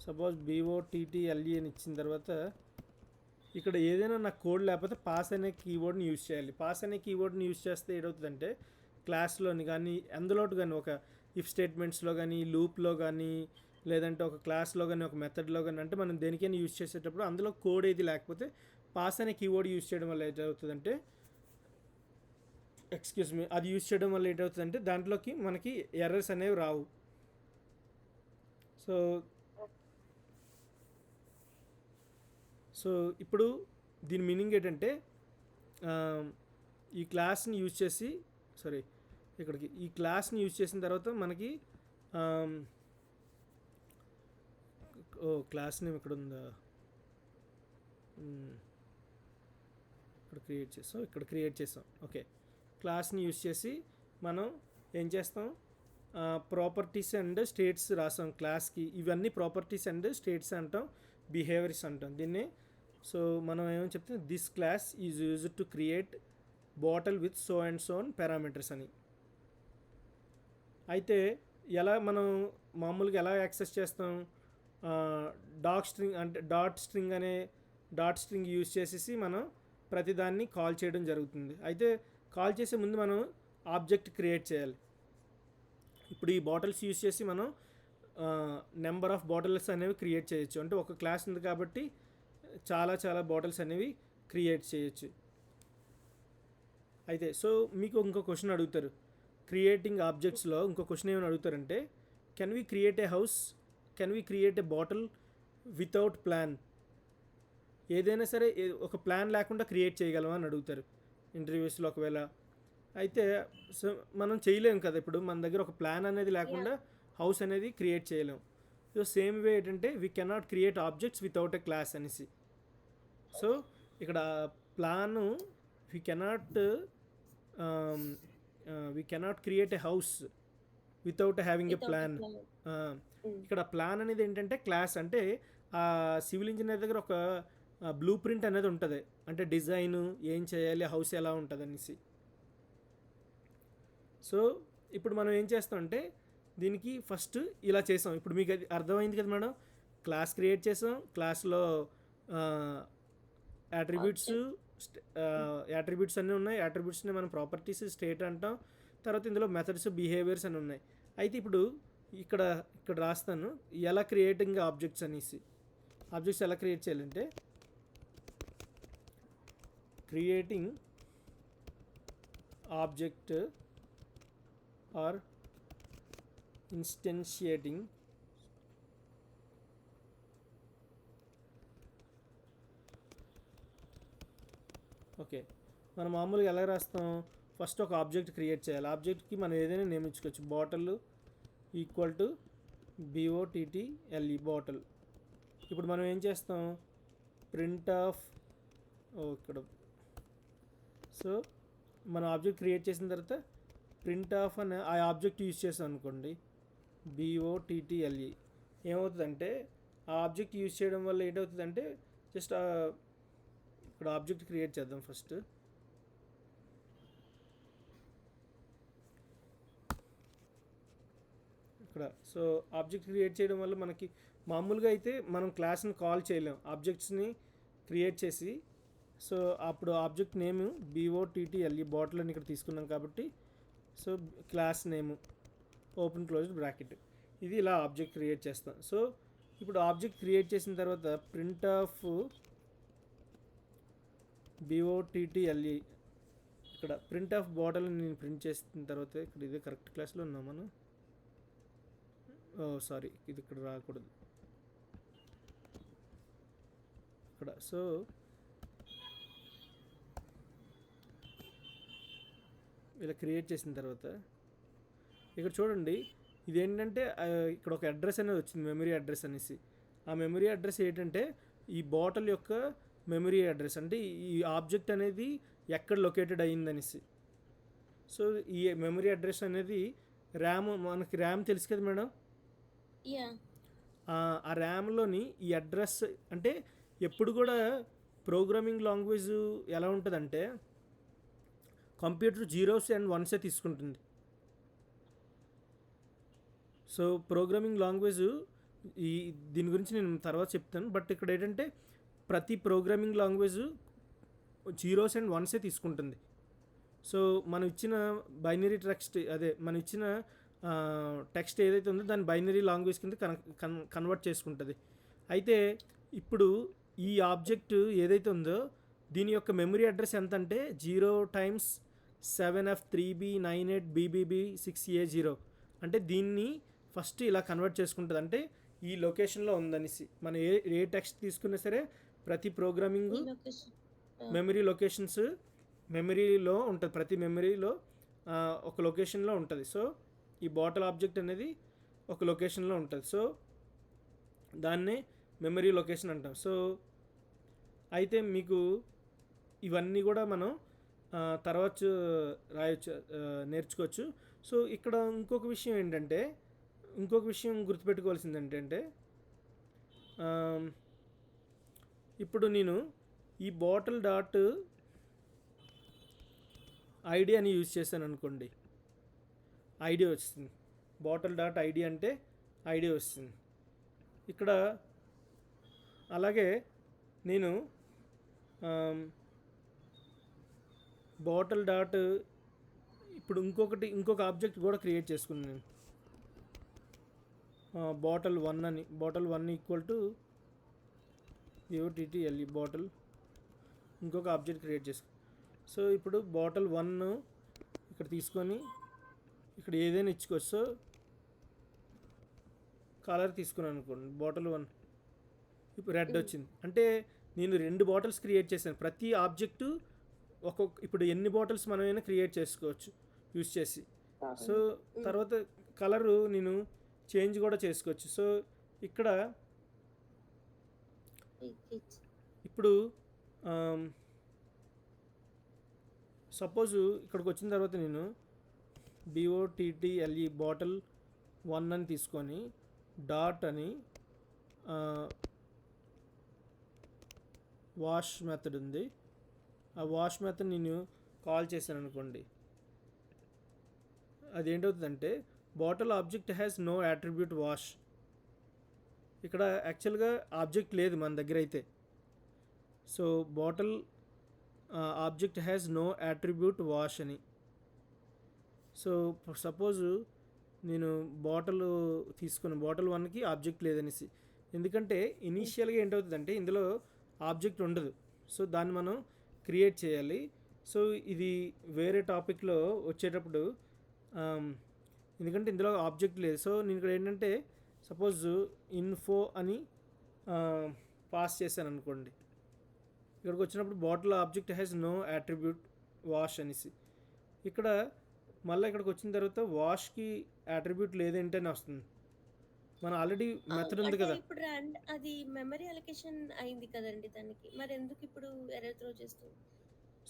సపోజ్ BOTTLE అని ఇచ్చిన తర్వాత ఇక్కడ ఏదైనా నాకు కోడ్ లేకపోతే పాస్ అనే కీవర్డ్ని యూజ్ చేయాలి. పాస్ అనే కీవర్డ్ని యూజ్ చేస్తే ఏమవుతుందంటే క్లాస్లోని కానీ అందులోటి కానీ ఒక ఇఫ్ స్టేట్మెంట్స్లో కానీ లూప్లో కానీ లేదంటే ఒక క్లాస్లో కానీ ఒక మెథడ్లో కానీ అంటే మనం దేనికైనా యూజ్ చేసేటప్పుడు అందులో కోడ్ ఏది లేకపోతే పాస్ అనే కీవర్డ్ యూజ్ చేయడం వల్ల ఏమవుతుందంటే అది యూజ్ చేయడం వల్ల ఏంటవుతుందంటే దాంట్లోకి మనకి ఎర్రర్స్ అనేవి రావు. సో ఇప్పుడు దీని మీనింగ్ ఏంటంటే ఈ క్లాస్ని యూజ్ చేసి ఈ క్లాస్ని యూజ్ చేసిన తర్వాత మనకి క్లాస్ నేమ్ ఇక్కడ ఉందా, ఇక్కడ క్రియేట్ చేసాం. ఓకే, క్లాస్ని యూజ్ చేసి మనం ఏం చేస్తాం, ప్రాపర్టీస్ అండ్ స్టేట్స్ రాసాం క్లాస్కి. ఇవన్నీ ప్రాపర్టీస్ అండ్ స్టేట్స్ అంటాం, బిహేవియర్స్ అంటాం దీన్ని. సో మనం ఏమని చెప్తే this class is used to create bottle with so and so and parameters అని. అయితే ఎలా మనం మామూలుగా ఎలా యాక్సెస్ చేస్తాం, డాట్ స్ట్రింగ్ యూజ్ చేసేసి మనం ప్రతిదాన్ని కాల్ చేయడం జరుగుతుంది. అయితే కాల్ చేసే ముందు మనం ఆబ్జెక్ట్ క్రియేట్ చేయాలి. ఇప్పుడు ఈ బాటిల్స్ యూజ్ చేసి మనం నెంబర్ ఆఫ్ బాటిల్స్ అనేవి క్రియేట్ చేయొచ్చు. అంటే ఒక క్లాస్ ఉంది కాబట్టి చాలా బాటిల్స్ అనేవి క్రియేట్ చేయొచ్చు. అయితే సో మీకు ఇంకో క్వశ్చన్ అడుగుతారు, క్రియేటింగ్ ఆబ్జెక్ట్స్లో ఇంకో క్వశ్చన్ ఏమైనా అడుగుతారంటే can we create a house, can we create a bottle without plan. ఏదైనా సరే ఒక ప్లాన్ లేకుండా క్రియేట్ చేయగలమా అని అడుగుతారు ఇంటర్వ్యూస్లో ఒకవేళ. అయితే సో మనం చేయలేము కదా, ఇప్పుడు మన దగ్గర ఒక ప్లాన్ అనేది లేకుండా హౌస్ అనేది క్రియేట్ చేయలేము. సో సేమ్ వే ఏంటంటే we cannot create objects without a class అనేసి. సో ఇక్కడ plan we cannot create a house without having a plan. ఇక్కడ ప్లాన్ అనేది ఏంటంటే క్లాస్, అంటే ఆ సివిల్ ఇంజనీర్ దగ్గర ఒక బ్లూ ప్రింట్ అనేది ఉంటుంది, అంటే డిజైను ఏం చేయాలి, హౌస్ ఎలా ఉంటుంది అనేసి. సో ఇప్పుడు మనం ఏం చేస్తామంటే దీనికి ఫస్ట్ ఇలా చేసాం. ఇప్పుడు మీకు అది అర్థమైంది కదా మేడం, క్లాస్ క్రియేట్ చేసాం, క్లాస్లో యాట్రిబ్యూట్స్ అన్నీ ఉన్నాయి, యాట్రిబ్యూట్స్ని మనం ప్రాపర్టీస్ స్టేట్ అంటాం, తర్వాత ఇందులో మెథడ్స్ బిహేవియర్స్ అని ఉన్నాయి. అయితే ఇప్పుడు ఇక్కడ రాస్తాను ఎలా క్రియేటింగ్ ఆబ్జెక్ట్స్ అనేసి. ఆబ్జెక్ట్స్ ఎలా క్రియేట్ చేయాలంటే క్రియేటింగ్ ఆబ్జెక్ట్ ఆర్ ఇన్స్టెన్షియేటింగ్ ఓకే, మనం మామూలుగా ఎలా రాస్తాం, ఫస్ట్ ఒక ఆబ్జెక్ట్ క్రియేట్ చేయాలి. ఆబ్జెక్ట్కి మనం ఏదైనా నేమ్ ఇచ్చుకోవచ్చు. Bottle equal to BOTTLE bottle. ఇప్పుడు మనం ఏం చేస్తాం, ప్రింట్ ఆఫ్ ఇక్కడ. సో మనం ఆబ్జెక్ట్ క్రియేట్ చేసిన తర్వాత ప్రింట్ ఆఫ్ అని ఆ ఆబ్జెక్ట్ యూజ్ చేస్తాం అనుకోండి, BOTTLE. ఏమవుతుందంటే ఆ ఆబ్జెక్ట్ యూజ్ చేయడం వల్ల ఏంటవుతుందంటే జస్ట్ ఇక్కడ ఆబ్జెక్ట్ క్రియేట్ చేద్దాం ఫస్ట్. ఇక్కడ సో ఆబ్జెక్ట్ క్రియేట్ చేయడం వల్ల మనకి మామూలుగా అయితే మనం క్లాస్ని కాల్ చేయలేం, ఆబ్జెక్ట్స్ని క్రియేట్ చేసి. సో అప్పుడు ఆబ్జెక్ట్ నేమ్ BOTTLE బాటిల్ అని ఇక్కడ తీసుకున్నాం కాబట్టి సో క్లాస్ నేము ఓపెన్ క్లోజ్డ్ బ్రాకెట్, ఇది ఇలా ఆబ్జెక్ట్ క్రియేట్ చేస్తాం. సో ఇప్పుడు ఆబ్జెక్ట్ క్రియేట్ చేసిన తర్వాత ప్రింట్ ఆఫ్ BOTTLE, ఇక్కడ ప్రింట్ ఆఫ్ బాటిల్ నేను ప్రింట్ చేసిన తర్వాత ఇక్కడ ఇదే కరెక్ట్ క్లాస్లో ఉన్నాం మనం. సారీ, ఇది ఇక్కడ రాకూడదు ఇక్కడ. సో ఇలా క్రియేట్ చేసిన తర్వాత ఇక్కడ చూడండి, ఇదేంటంటే ఇక్కడ ఒక అడ్రస్ అనేది వచ్చింది, మెమరీ అడ్రస్ అనేసి. ఆ మెమరీ అడ్రస్ ఏంటంటే ఈ బాటిల్ యొక్క మెమరీ అడ్రస్, అంటే ఈ ఆబ్జెక్ట్ అనేది ఎక్కడ లొకేటెడ్ అయ్యిందనేసి. సో ఈ మెమరీ అడ్రస్ అనేది ర్యామ్, మనకి ర్యామ్ తెలుసు కదా మేడం. యా ఆ ర్యామ్లోని ఈ అడ్రస్, అంటే ఎప్పుడు కూడా ప్రోగ్రామింగ్ లాంగ్వేజ్ ఎలా ఉంటుందంటే కంప్యూటర్ జీరోస్ అండ్ వన్సే తీసుకుంటుంది. సో ప్రోగ్రామింగ్ లాంగ్వేజ్ ఈ దీని గురించి నేను తర్వాత చెప్తాను. బట్ ఇక్కడ ఏంటంటే ప్రతి ప్రోగ్రామింగ్ లాంగ్వేజ్ జీరోస్ అండ్ వన్సే తీసుకుంటుంది. సో మనం ఇచ్చిన బైనరీ టెక్స్ట్, అదే మనం ఇచ్చిన టెక్స్ట్ ఏదైతే ఉందో దాన్ని బైనరీ లాంగ్వేజ్ కింద కన్వర్ట్ చేసుకుంటుంది. అయితే ఇప్పుడు ఈ ఆబ్జెక్ట్ ఏదైతే ఉందో దీని యొక్క మెమరీ అడ్రస్ ఎంత అంటే 0x7F3B98BBB6A0. అంటే దీన్ని ఫస్ట్ ఇలా కన్వర్ట్ చేసుకుంటుంది, అంటే ఈ లొకేషన్లో ఉందనేసి. మనం ఏ టెక్స్ట్ తీసుకున్నా సరే ప్రతి ప్రోగ్రామింగ్ ఈ లొకేషన్ మెమరీ లొకేషన్స్ మెమరీలో ఉంటుంది, ప్రతి మెమరీలో ఒక లొకేషన్లో ఉంటుంది. సో ఈ బాటిల్ ఆబ్జెక్ట్ అనేది ఒక లొకేషన్లో ఉంటుంది. సో దాన్నే మెమరీ లొకేషన్ అంటాం. సో అయితే మీకు ఇవన్నీ కూడా మనం తర్వాత రాయొచ్చు, నేర్చుకోవచ్చు. సో ఇక్కడ ఇంకొక విషయం గుర్తుపెట్టుకోవాల్సింది ఏంటంటే ఇప్పుడు నేను ఈ బాటిల్ డాట్ ఐడి అని యూజ్ చేశాను అనుకోండి, ఐడి వస్తుంది. బాటిల్ డాట్ ఐడి అంటే ఐడి వస్తుంది ఇక్కడ. అలాగే నేను బాటిల్ డాట్ ఇప్పుడు ఇంకొక ఆబ్జెక్ట్ కూడా క్రియేట్ చేసుకున్నాను, బాటిల్ 1 అని. Bottle 1 equal to BOTTLE bottle, ఇంకొక ఆబ్జెక్ట్ క్రియేట్ చేసుకున్నాను. సో ఇప్పుడు బాటిల్ 1 ఇక్కడ తీసుకొని ఇక్కడ ఏదైనా ఇచ్చుకోవచ్చు. సో కలర్ తీసుకున్నాను అనుకోండి, బాటిల్ 1 ఇప్పుడు రెడ్ వచ్చింది. అంటే నేను 2 బాటిల్స్ క్రియేట్ చేశాను. ప్రతి ఆబ్జెక్టు ఇప్పుడు ఎన్ని బాటిల్స్ మనమైనా క్రియేట్ చేసుకోవచ్చు యూస్ చేసి. సో తర్వాత కలరు నేను చేంజ్ కూడా చేసుకోవచ్చు. సో ఇక్కడ ఇప్పుడు సపోజ్ ఇక్కడికి వచ్చిన తర్వాత నేను BOTTLE బాటిల్ 1 అని తీసుకొని డాట్ అని వాష్ మెథడ్ ఉంది, ఆ వాష్ మెథడ్ నేను కాల్ చేశాను అనుకోండి, అదేంటవుతుందంటే bottle object has no attribute wash. ఇక్కడ యాక్చువల్గా ఆబ్జెక్ట్ లేదు మన దగ్గర అయితే. So bottle object has no attribute wash అని. సో సపోజ్ నేను బాటిల్ తీసుకున్న బాటిల్ 1కి ఆబ్జెక్ట్ లేదనేసి, ఎందుకంటే ఇనీషియల్గా ఏంటవుతుందంటే ఇందులో ఆబ్జెక్ట్ ఉండదు. సో దాన్ని మనం క్రియేట్ చేయాలి. సో ఇది వేరే టాపిక్లో వచ్చేటప్పుడు, ఎందుకంటే ఇందులో ఆబ్జెక్ట్ లేదు. సో నేను ఇక్కడ ఏంటంటే సపోజ్ ఇన్ఫో అని పాస్ చేశాను అనుకోండి, ఇక్కడికి వచ్చినప్పుడు bottle object has no attribute wash అనేసి. ఇక్కడ మళ్ళీ ఇక్కడికి వచ్చిన తర్వాత వాష్కి యాట్రిబ్యూట్ లేదేంటని వస్తుంది. మన ఆల్రెడీ మెథడ్ ఉంది కదా. ఇప్పుడు అది మెమరీ అలొకేషన్ అయింది కదండి దానికి, మరి ఎందుకు ఇప్పుడు ఎర్రర్ త్రో చేస్తుంది?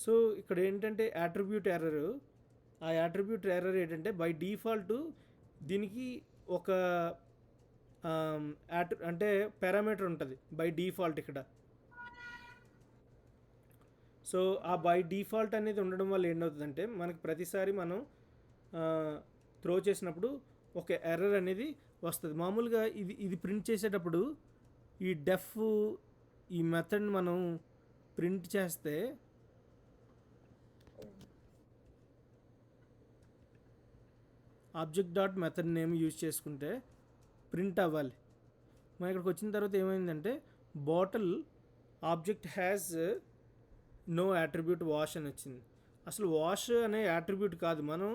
సో ఇక్కడ ఏంటంటే యాట్రిబ్యూట్ ఎర్రర్. ఆ యాట్రిబ్యూట్ ఎర్రర్ ఏంటంటే బై డిఫాల్ట్ దీనికి ఒక అంటే పారామీటర్ ఉంటుంది బై డిఫాల్ట్ ఇక్కడ. సో ఆ బై డిఫాల్ట్ అనేది ఉండడం వల్ల ఏంటవుతుందంటే మనకి ప్రతిసారి మనం త్రో చేసినప్పుడు ఒక ఎర్రర్ అనేది వస్తుంది. మామూలుగా ఇది ప్రింట్ చేసేటప్పుడు ఈ డెఫ్ ఈ మెథడ్ మనం ప్రింట్ చేస్తే object dot method name use చేసుకుంటే ప్రింట్ అవ్వాలి. మనం ఇక్కడికి వచ్చిన తర్వాత ఏమైందంటే bottle object has no attribute wash అని వచ్చింది. అసలు వాష్ అనే యాట్రిబ్యూట్ కాదు, మనం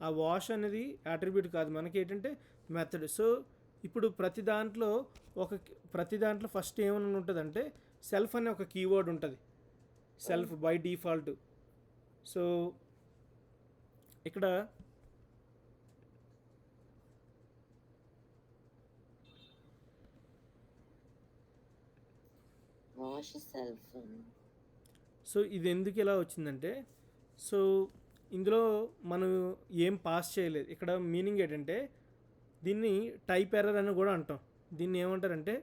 ఆ వాష్ అనేది యాట్రిబ్యూట్ కాదు, మనకి ఏంటంటే మెథడ్. సో ఇప్పుడు ప్రతి దాంట్లో ఫస్ట్ ఏమని ఉంటుందంటే సెల్ఫ్ అనే ఒక కీవర్డ్ ఉంటుంది, సెల్ఫ్ బై డిఫాల్ట్. సో ఇక్కడ వాష్ సెల్ఫ్. సో ఇది ఎందుకు ఇలా వచ్చిందంటే, సో ఇందులో మనం ఏం పాస్ చేయలేదు. ఇక్కడ మీనింగ్ ఏంటంటే దీన్ని టైప్ ఎర్రర్ అని కూడా అంటాం. దీన్ని ఏమంటారంటే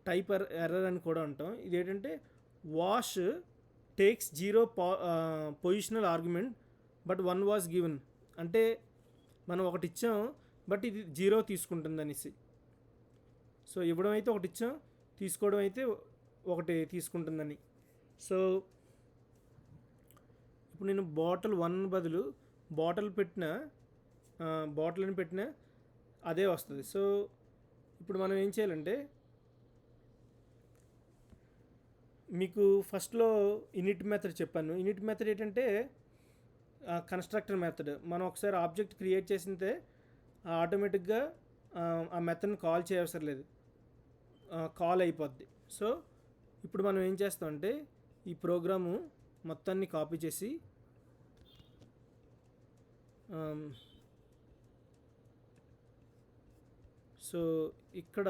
టైప్ ఎర్రర్ అని కూడా అంటాం. ఇదేంటంటే wash takes zero positional argument but one was given. అంటే మనం ఒకటి ఇచ్చాం బట్ ఇది జీరో తీసుకుంటుంది అనేసి. సో ఇవ్వడం అయితే ఒకటి ఇచ్చాం, తీసుకోవడం అయితే ఒకటి తీసుకుంటుందని. సో ఇప్పుడు నేను బాటిల్ 1 బదులు బాటిల్ అని పెట్టిన అదే వస్తుంది. సో ఇప్పుడు మనం ఏం చేయాలంటే, మీకు ఫస్ట్లో ఇనిట్ మెథడ్ చెప్పాను. ఇనిట్ మెథడ్ ఏంటంటే కన్స్ట్రక్టర్ మెథడ్. మనం ఒకసారి ఆబ్జెక్ట్ క్రియేట్ చేసితే ఆటోమేటిక్గా ఆ మెథడ్ని కాల్ చేయవసరం లేదు, కాల్ అయిపోద్ది. సో ఇప్పుడు మనం ఏం చేస్తామంటే ఈ ప్రోగ్రాము మొత్తాన్ని కాపీ చేసి సో ఇక్కడ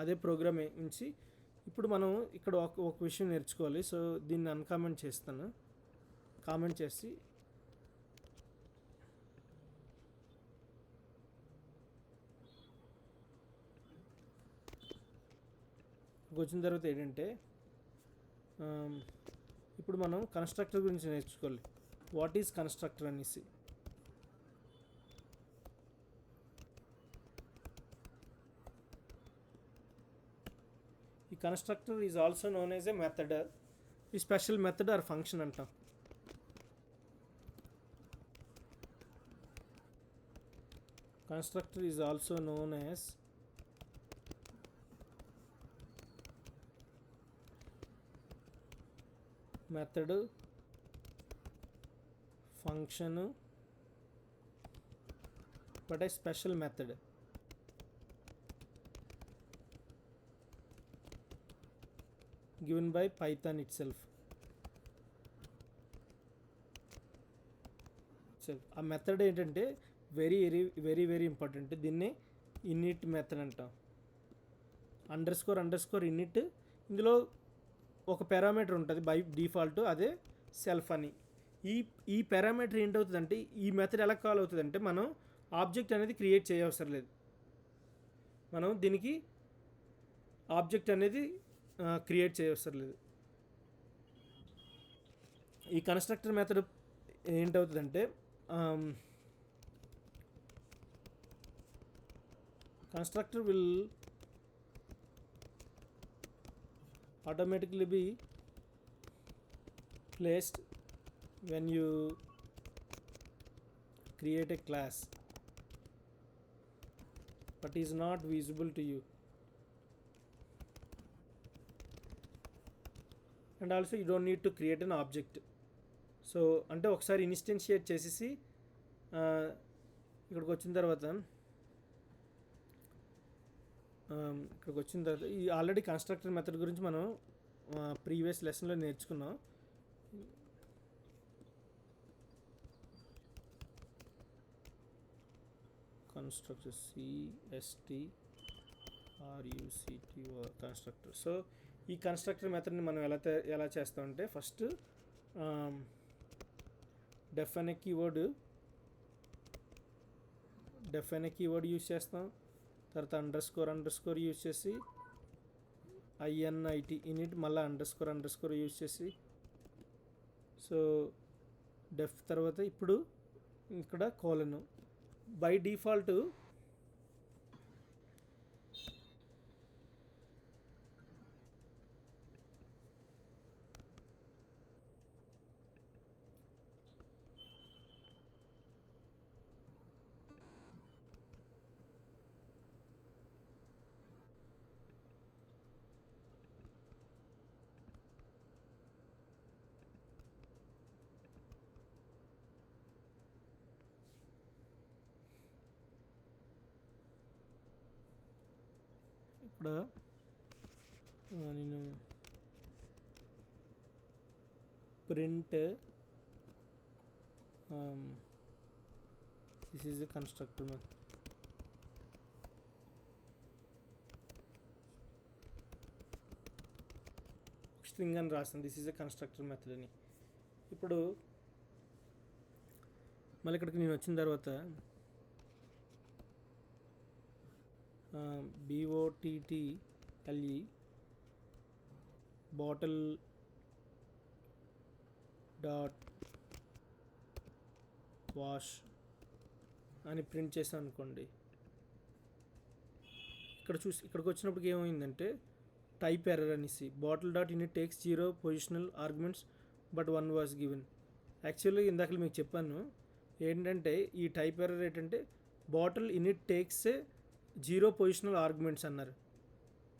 అదే ప్రోగ్రామ్ ఉంచి ఇప్పుడు మనం ఇక్కడ ఒక విషయం నేర్చుకోవాలి. సో దీన్ని అన్కామెంట్ చేస్తాను. కామెంట్ చేసి వచ్చిన తర్వాత ఏంటంటే ఇప్పుడు మనం కన్స్ట్రక్టర్ గురించి నేర్చుకోవాలి. వాట్ ఈజ్ కన్స్ట్రక్టర్ అనేసి. ఈ constructor is also known as a method. ఈ స్పెషల్ మెథడ్ ఆర్ ఫంక్షన్ అంటాం. Constructor is also known as method, function, but A special method. given by Python itself. ఆ మెథడ్ ఏంటంటే very very very very important. దీన్ని in it method అంటాం. Under score in it. ఇందులో ఒక parameter ఉంటుంది by default, అదే self అని. ఈ పారామీటర్ ఏంటవుతుందంటే, ఈ మెథడ్ ఎలా కాల్ అవుతుందంటే మనం ఆబ్జెక్ట్ అనేది క్రియేట్ చేయవసరం లేదు. మనం దీనికి ఆబ్జెక్ట్ అనేది క్రియేట్ చేయవసరం లేదు. ఈ కన్స్ట్రక్టర్ మెథడ్ ఏంటవుతుందంటే constructor will automatically be placed when you create a class but is not visible to you, and also you don't need to create an object. So అంటే ఒకసారి ఇన్స్టెన్షియేట్ చేసేసి ఇక్కడికి వచ్చిన తర్వాత ఈ ఆల్రెడీ కన్స్ట్రక్టర్ మెథడ్ గురించి మనం ప్రీవియస్ లెసన్లో నేర్చుకున్నాం. Constructor CSTRUCTO constructor. సో ఈ కన్స్ట్రక్టర్ మెథడ్ని మనం ఎలా చేస్తామంటే, ఫస్ట్ డెఫ్ అనే కీవర్డ్ యూజ్ చేస్తాం. తర్వాత అండర్ స్కోర్ యూజ్ చేసి INIT ఇనిట్, మళ్ళీ అండర్ స్కోర్ యూజ్ చేసి, సో డెఫ్ తర్వాత ఇప్పుడు ఇక్కడ కోలన్. బై డిఫాల్ట్ ఇక్కడ నేను print this is a constructor method. String అని రాస్తాను, this is a constructor method అని. ఇప్పుడు మళ్ళీ ఇక్కడికి నేను వచ్చిన తర్వాత BOTTLE బాటిల్ డాట్ వాష్ అని ప్రింట్ చేసాను అనుకోండి. ఇక్కడికి వచ్చినప్పటికి ఏమైందంటే టైప్ ఎర్రర్ అనేసి bottle dot in takes 0 positional arguments but 1 was given. Actually ఇందాక మీకు చెప్పాను ఏంటంటే ఈ టైప్ ఎర్రర్ ఏంటంటే bottle in takes 0 positional arguments అన్నారు,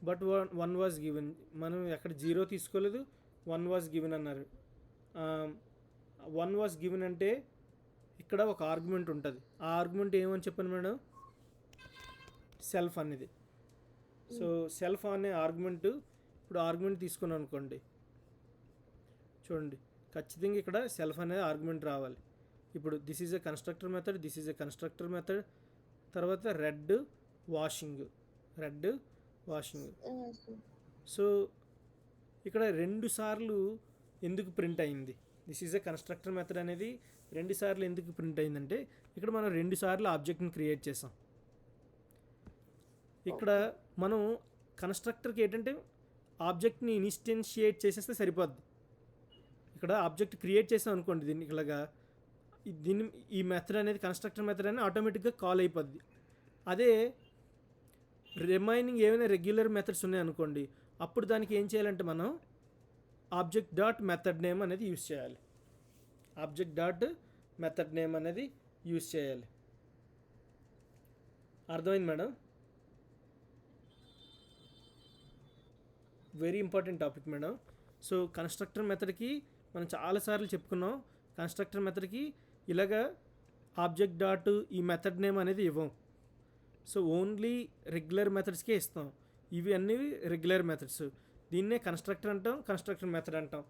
బట్ 1 వాజ్ గివెన్. మనం ఎక్కడ 0 తీసుకోలేదు, 1 వాజ్ గివెన్ అన్నారు. 1 వాజ్ గివెన్ అంటే ఇక్కడ ఒక ఆర్గ్యుమెంట్ ఉంటుంది. ఆ ఆర్గ్యుమెంట్ ఏమని చెప్పాను మేడం? సెల్ఫ్ అనేది. సో సెల్ఫ్ అనే ఆర్గ్యుమెంట్, ఇప్పుడు ఆర్గ్యుమెంట్ తీసుకున్నాను అనుకోండి, చూడండి ఖచ్చితంగా ఇక్కడ సెల్ఫ్ అనేది ఆర్గ్యుమెంట్ రావాలి. ఇప్పుడు this is a constructor method, this is a constructor method. తర్వాత రెడ్ వాషింగ్. సో ఇక్కడ 2 సార్లు ఎందుకు ప్రింట్ అయింది? This is a constructor method అనేది 2 సార్లు ఎందుకు ప్రింట్ అయిందంటే ఇక్కడ మనం 2 సార్లు ఆబ్జెక్ట్ని క్రియేట్ చేసాం. ఇక్కడ మనం కన్స్ట్రక్టర్కి ఏంటంటే ఆబ్జెక్ట్ని ఇన్స్టెన్షియేట్ చేసేస్తే సరిపోద్ది. ఇక్కడ ఆబ్జెక్ట్ క్రియేట్ చేసాం అనుకోండి, దీన్ని ఈ మెథడ్ అనేది కన్స్ట్రక్టర్ మెథడ్ అనేది ఆటోమేటిక్గా కాల్ అయిపోద్ది. అదే రిమైనింగ్ ఏమైనా రెగ్యులర్ మెథడ్స్ ఉన్నాయనుకోండి, అప్పుడు దానికి ఏం చేయాలంటే మనం ఆబ్జెక్ట్ డాట్ మెథడ్ నేమ్ అనేది యూస్ చేయాలి. అర్థమైంది madam? Very important topic madam. So constructor మెథడ్కి మనం చాలాసార్లు చెప్పుకున్నాం. కన్స్ట్రక్టర్ మెథడ్కి ఇలాగా ఆబ్జెక్ట్ డాట్ ఈ మెథడ్ నేమ్ అనేది ఇవ్వం. సో ఓన్లీ రెగ్యులర్ మెథడ్స్కే ఇస్తాం. ఇవి అన్నీ రెగ్యులర్ మెథడ్స్. దీన్నే కన్స్ట్రక్టర్ అంటాం, కన్స్ట్రక్టర్ మెథడ్ అంటాం.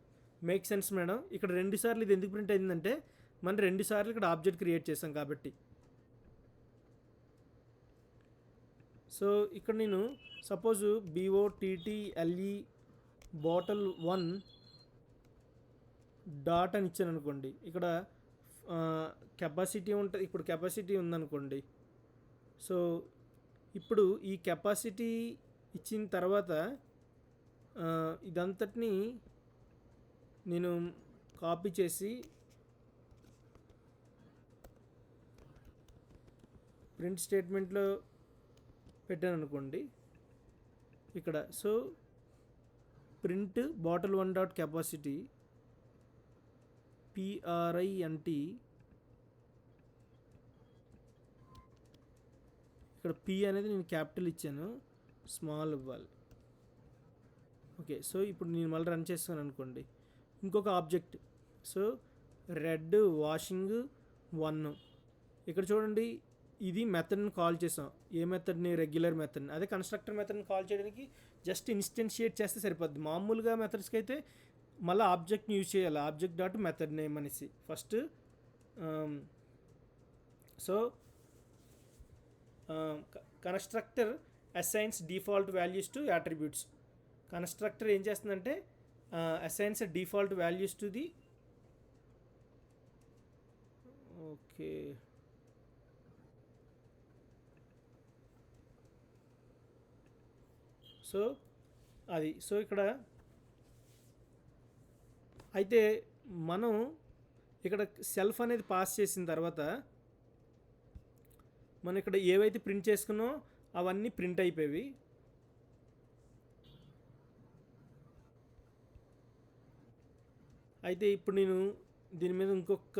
Make sense madam? ఇక్కడ 2 సార్లు ఇది ఎందుకు ప్రింట్ అయిందంటే మనం 2 సార్లు ఇక్కడ ఆబ్జెక్ట్ క్రియేట్ చేసాం కాబట్టి. సో ఇక్కడ నేను సపోజ్ BOTTLE బాటిల్ 1 డాట్ అని ఇచ్చాను అనుకోండి. ఇక్కడ కెపాసిటీ ఉంటుంది. ఇప్పుడు కెపాసిటీ ఉందనుకోండి. సో ఇప్పుడు ఈ కెపాసిటీ ఇచ్చిన తర్వాత ఇదంతటిని నేను కాపీ చేసి ప్రింట్ స్టేట్మెంట్లో పెట్టాను అనుకోండి ఇక్కడ. So print bottle 1 dot capacity PRINT, ఇక్కడ P అనేది నేను క్యాపిటల్ ఇచ్చాను, స్మాల్ ఇవ్వాలి. ఓకే, సో ఇప్పుడు నేను మళ్ళీ రన్ చేస్తాను అనుకోండి. ఇంకొక ఆబ్జెక్ట్, సో రెడ్ వాషింగ్ 1. ఇక్కడ చూడండి, ఇది మెథడ్ని కాల్ చేసాం. ఏ మెథడ్ని? రెగ్యులర్ మెథడ్ని. అదే కన్స్ట్రక్టర్ మెథడ్ని కాల్ చేయడానికి జస్ట్ ఇన్స్టెన్షియేట్ చేస్తే సరిపోద్ది. మామూలుగా మెథడ్స్కి అయితే మళ్ళీ ఆబ్జెక్ట్ని యూజ్ చేయాలి, ఆబ్జెక్ట్ డాట్ మెథడ్ నేమ్ అనేసి first. So constructor assigns default values to attributes. Constructor ఏం చేస్తుందంటే assigns default values to the okay so అది. సో ఇక్కడ అయితే మనం ఇక్కడ సెల్ఫ్ అనేది పాస్ చేసిన తర్వాత మనం ఇక్కడ ఏవైతే ప్రింట్ చేసుకున్నామో అవన్నీ ప్రింట్ అయిపోయి. అయితే ఇప్పుడు నేను దీని మీద ఇంకొక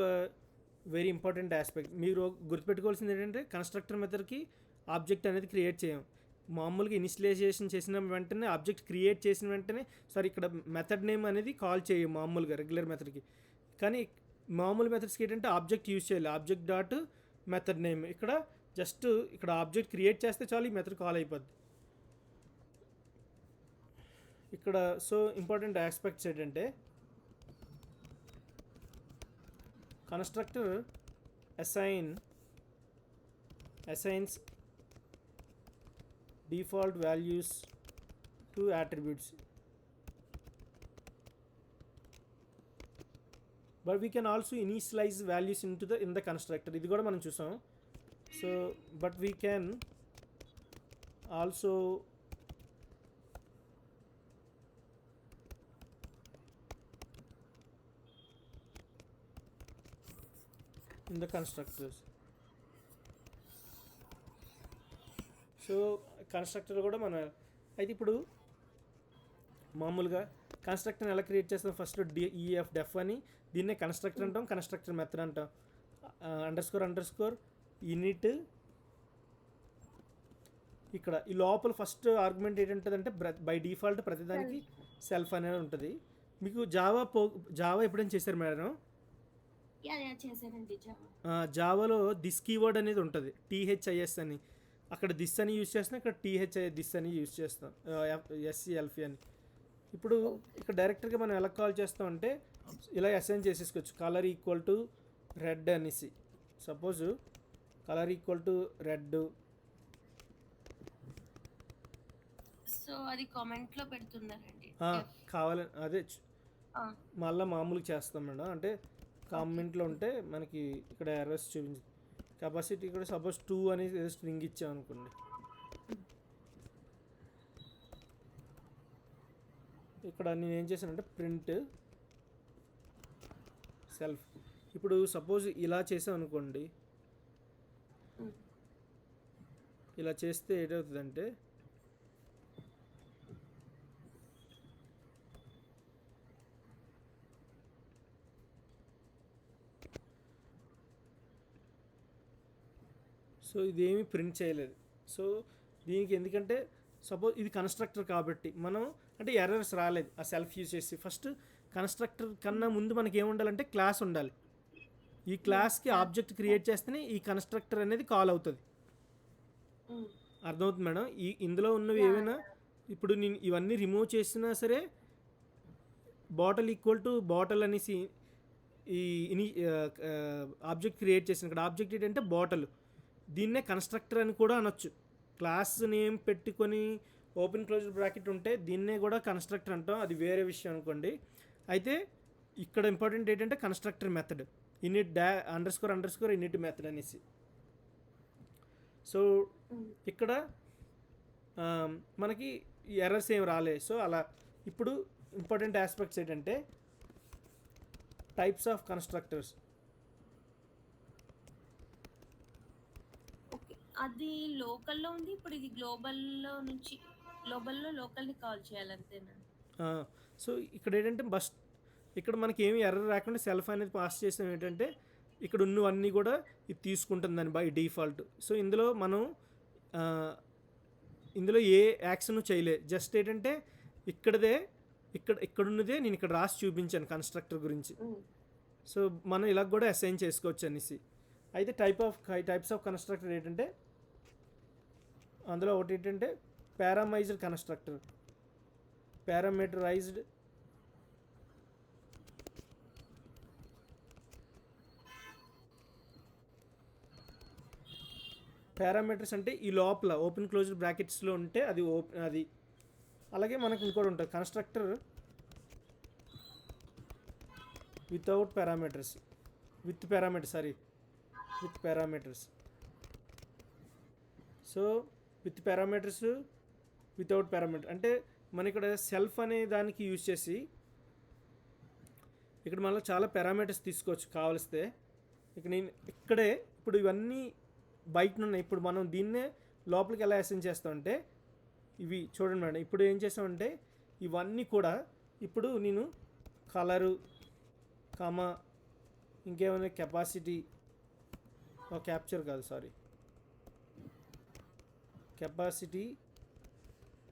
వెరీ ఇంపార్టెంట్ ఆస్పెక్ట్ మీరు గుర్తుపెట్టుకోవాల్సింది ఏంటంటే కన్స్ట్రక్టర్ మెథడ్కి ఆబ్జెక్ట్ అనేది క్రియేట్ చేయం. మామూలుగా ఇనిషియలైజేషన్ చేసిన వెంటనే ఆబ్జెక్ట్ క్రియేట్ చేసిన వెంటనే ఇక్కడ మెథడ్ నేమ్ అనేది కాల్ చేయం మామూలుగా రెగ్యులర్ మెథడ్కి. కానీ మామూలు మెథడ్స్కి ఏంటంటే ఆబ్జెక్ట్ యూజ్ చేయాలి, ఆబ్జెక్ట్ డాట్ మెథడ్ నేమ్. ఇక్కడ జస్ట్ ఇక్కడ ఆబ్జెక్ట్ క్రియేట్ చేస్తే చాలు, ఈ మెథడ్ కాల్ అయిపోద్ది ఇక్కడ. సో ఇంపార్టెంట్ ఆస్పెక్ట్స్ ఏంటంటే constructor assigns default values to attributes, but we can also initialize values into in the constructor. ఇది కూడా మనం చూసాం. So but we can also in the constructors. So constructor కూడా మనం అయితే ఇప్పుడు మామూలుగా కన్స్ట్రక్టర్ని ఎలా క్రియేట్ చేస్తాం, ఫస్ట్ ఈఎఫ్ డెఫ్ అని దీన్నే కన్స్ట్రక్టర్ అంటాం, కన్స్ట్రక్టర్ మెథడ్ అంటాం. అండర్ స్కోర్ యూనిట్ ఇక్కడ ఈ లోపల ఫస్ట్ ఆర్గ్యుమెంట్ ఏంటంటే బై డిఫాల్ట్ ప్రతిదానికి సెల్ఫ్ అనేది ఉంటుంది. మీకు జావా ఎప్పుడైనా చేశారు మేడం? చేశానండి జావాలో దిస్ కీవర్డ్ అనేది ఉంటుంది, టీహెచ్ఐఎస్ అని. అక్కడ దిస్ అని యూజ్ చేస్తాం, ఇక్కడ టీహెచ్ఐ దిస్ అని యూజ్ చేస్తాం, ఎస్సిఎల్ఫి అని. ఇప్పుడు ఇక్కడ డైరెక్ట్గా మనం ఎలా కాల్ చేస్తాం అంటే ఇలా అసైన్ చేసేసుకోవచ్చు, కలర్ ఈక్వల్ టు రెడ్ అనేసి. Suppose colour equal to red. So అది కామెంట్ లో పెడుతున్నారండి. కావాలని అదే మళ్ళీ మామూలుగా చేస్తాం మేడం. అంటే కామెంట్లో ఉంటే మనకి ఇక్కడ ఎర్రర్స్ చూపించి కెపాసిటీ ఇక్కడ సపోజ్ 2 అనేది ఏదో స్ట్రింగ్ ఇచ్చాం అనుకోండి. ఇక్కడ నేను ఏం చేశానంటే ప్రింట్ సెల్ఫ్. ఇప్పుడు సపోజ్ ఇలా చేసాం అనుకోండి, ఇలా చేస్తే ఏమవుతుందంటే సో ఇదేమీ ప్రింట్ చేయలేదు. సో దీనికి ఎందుకంటే సపోజ్ ఇది కన్స్ట్రక్టర్ కాబట్టి మనం అంటే ఎర్రర్స్ రాలేదు ఆ సెల్ఫ్ యూజ్ చేసి. ఫస్ట్ కన్స్ట్రక్టర్ కన్నా ముందు మనకి ఏముండాలంటే క్లాస్ ఉండాలి. ఈ క్లాస్కి ఆబ్జెక్ట్ క్రియేట్ చేస్తేనే ఈ కన్స్ట్రక్టర్ అనేది కాల్ అవుతుంది. అర్థమవుతుంది మేడం? ఇందులో ఉన్నవి ఏమైనా ఇప్పుడు నేను ఇవన్నీ రిమూవ్ చేసినా సరే బాటిల్ ఈక్వల్ టు బాటిల్ అనేసి ఈ ఆబ్జెక్ట్ క్రియేట్ చేసిన ఇక్కడ ఆబ్జెక్ట్ ఏంటంటే బాటిల్, దీన్నే కన్స్ట్రక్టర్ అని కూడా అనొచ్చు. క్లాస్ నేమ్ పెట్టుకొని ఓపెన్ క్లోజ్డ్ బ్రాకెట్ ఉంటే దీన్నే కూడా కన్స్ట్రక్టర్ అంటాం, అది వేరే విషయం అనుకోండి. అయితే ఇక్కడ ఇంపార్టెంట్ ఏంటంటే constructor method in it under score in it method అనేసి. సో ఇక్కడ మనకి ఎర్రర్స్ ఏం రాలే. సో అలా ఇప్పుడు ఇంపార్టెంట్ ఆస్పెక్ట్స్ ఏంటంటే టైప్స్ ఆఫ్ కన్స్ట్రక్టర్స్. అది లోకల్లో ఉంది, ఇప్పుడు ఇది గ్లోబల్లో నుంచి లోకల్ని కాల్ చేయాలంతేనా? సో ఇక్కడ ఏంటంటే ఇక్కడ మనకి ఏమి ఎర్రర్ రాకుండా సెల్ఫ్ అనేది పాస్ చేసాం. ఏంటంటే ఇక్కడ ఉన్నవన్నీ కూడా ఇది తీసుకుంటుందని బై డిఫాల్ట్. సో ఇందులో ఏ యాక్షన్ చేయలేదు, జస్ట్ ఏంటంటే ఇక్కడ ఉన్నదే నేను ఇక్కడ రాసి చూపించాను కన్స్ట్రక్టర్ గురించి. సో మనం ఇలా కూడా అసైన్ చేసుకోవచ్చు అనేసి. అయితే టైప్స్ ఆఫ్ కన్స్ట్రక్టర్ ఏంటంటే అందులో ఒకటి ఏంటంటే పారామైజ్డ్ కన్స్ట్రక్టర్, పారామీటరైజ్డ్, పారామీటర్స్ అంటే ఈ లోపల ఓపెన్ క్లోజ్డ్ బ్రాకెట్స్లో ఉంటే అది. అలాగే మనకి ఇంకోటి ఉంటుంది constructor with parameters. So with parameters without parameter అంటే మన ఇక్కడ సెల్ఫ్ అనే దానికి యూజ్ చేసి ఇక్కడ మనలో చాలా పారామీటర్స్ తీసుకోవచ్చు కావలిస్తే. ఇప్పుడు ఇవన్నీ బయట ఉన్నాయి. ఇప్పుడు మనం దీన్నే లోపలికి ఎలా అసైన్ చేస్తామంటే ఇవి చూడండి మేడం. ఇప్పుడు ఏం చేసామంటే ఇవన్నీ కూడా ఇప్పుడు నేను కలరు కామా ఇంకేమైనా కెపాసిటీ క్యాప్చర్ కాదు సారీ కెపాసిటీ